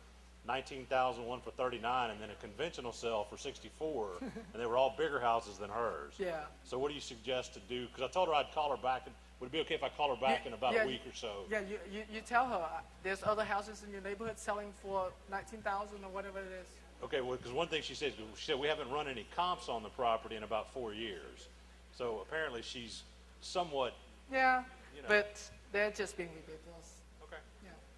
$19,000, one for $39,000, and then a conventional sale for $64,000. And they were all bigger houses than hers. Yeah. So what do you suggest to do? Because I told her I'd call her back. Would it be okay if I call her back in about Yeah, a week or so? Yeah, you tell her there's other houses in your neighborhood selling for $19,000 or whatever it is. Okay, well, because one thing she said we haven't run any comps on the property in about 4 years. So apparently she's somewhat. Yeah, You know. but they're just being ridiculous. Okay.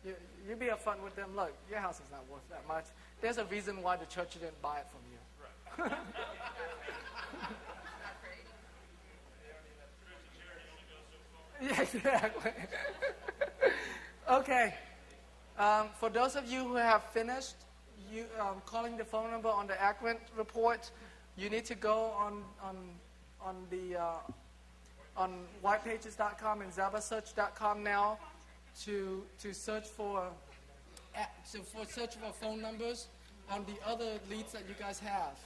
Yeah, you be upfront with them. Look, your house is not worth that much. There's a reason why the church didn't buy it from you. Right. Yeah, exactly. Okay. For those of you who have finished calling the phone number on the Accurate report, you need to go on whitepages.com and zabasearch.com now to search for phone numbers on the other leads that you guys have.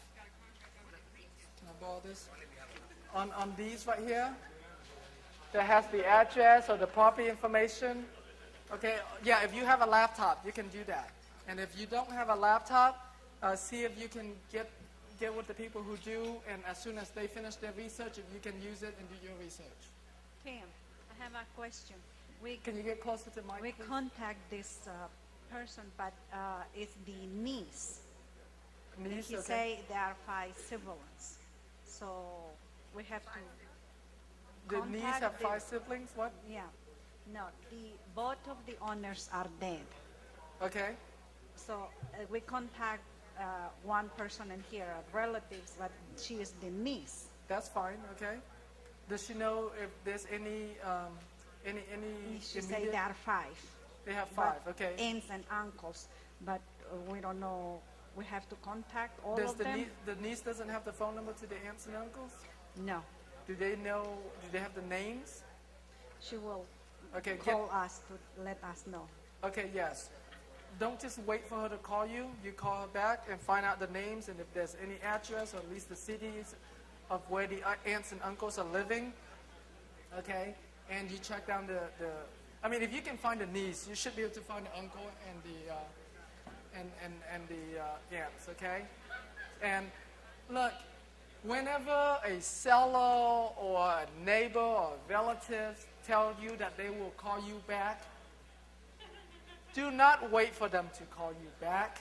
Can I borrow this? On these right here, that has the address or the property information. Okay, yeah, if you have a laptop, you can do that. And if you don't have a laptop, see if you can get with the people who do, and as soon as they finish their research, if you can use it and do your research. Tim, I have a question. Can you get closer to Mike, We please? contact this person, but it's the niece. Niece, He okay. say there are 5 siblings, so we have to. The niece contact have the- 5 siblings? What? Yeah, no, both of the owners are dead. Okay. So we contact one person in here, relatives, but she is the niece. That's fine, okay? Does she know if there's any She say immediate? there are 5. They have but 5, okay. Aunts and uncles, but we don't know. We have to contact all Does of the them. the niece doesn't have the phone number to the aunts and uncles? No, Do they know? Do they have the names? she will Okay, call us to let us know. Okay, yes. Don't just wait for her to call you. You call her back and find out the names and if there's any address or at least the cities of where the aunts and uncles are living. Okay, and you check down the I mean, if you can find a niece, you should be able to find the uncle and the aunts. Okay, and look, whenever a seller or a neighbor or relative tell you that they will call you back, do not wait for them to call you back.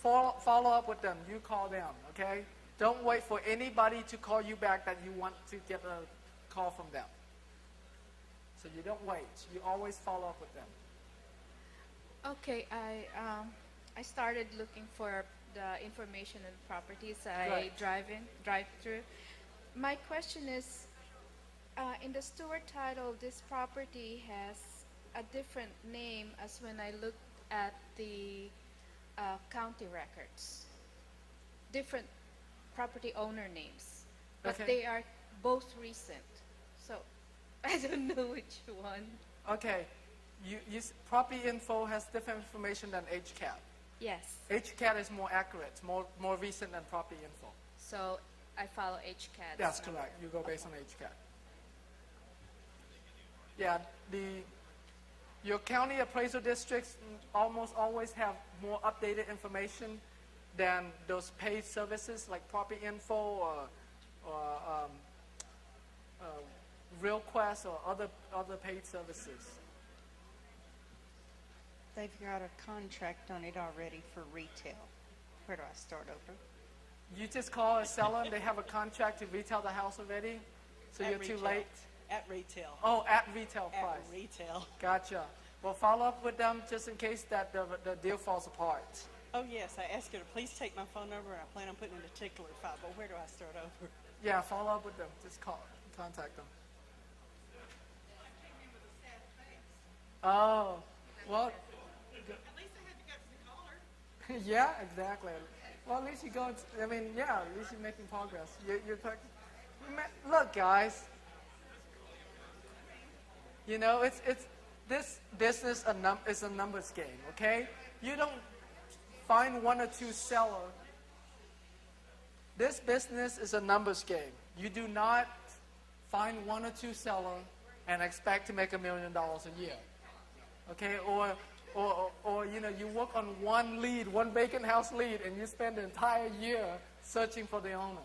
Follow up with them. You call them, okay? Don't wait for anybody to call you back that you want to get a call from them. So you don't wait. You always follow up with them. Okay, I started looking for the information on properties I Right. drive through. My question is, in the steward title, this property has a different name as when I looked at the county records. Different property owner names, but Okay. they are both recent. So I don't know which one. Okay. Property info has different information than HCAT. Yes. HCAT is more accurate, more recent than property info. So I follow HCAT. That's correct. You go based on HCAT. Yeah, your county appraisal districts almost always have more updated information than those paid services like property info or RealQuest or other paid services. They've got a contract on it already for retail. Where do I start over? You just call a seller and they have a contract to retail the house already, so At you're too retail. late. At retail. Oh, at retail At price. retail. Gotcha. Well, follow up with them just in case that the deal falls apart. Oh, yes, I asked her to please take my phone number, and I plan on putting in a tickler file, but where do I start over? Yeah, follow up with them. Just contact them. Oh, well. Yeah, exactly. Well, at least you go. I mean, yeah, at least you're making progress. Look, guys. You know, it's this business is a numbers game. Okay, you don't find one or two sellers. This business is a numbers game. You do not find one or two sellers and expect to make $1 million a year. Okay, or you know, you work on one vacant house lead, and you spend the entire year searching for the owner.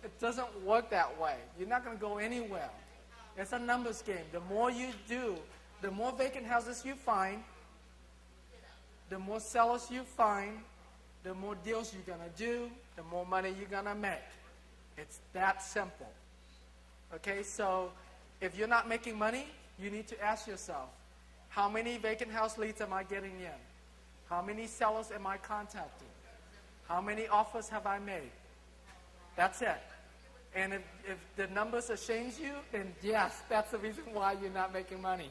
It doesn't work that way. You're not going to go anywhere. It's a numbers game. The more you do, the more vacant houses you find, the more sellers you find, the more deals you're going to do, the more money you're going to make. It's that simple. Okay, so if you're not making money, you need to ask yourself, how many vacant house leads am I getting in? How many sellers am I contacting? How many offers have I made? That's it. And if the numbers ashames you, then yes, that's the reason why you're not making money.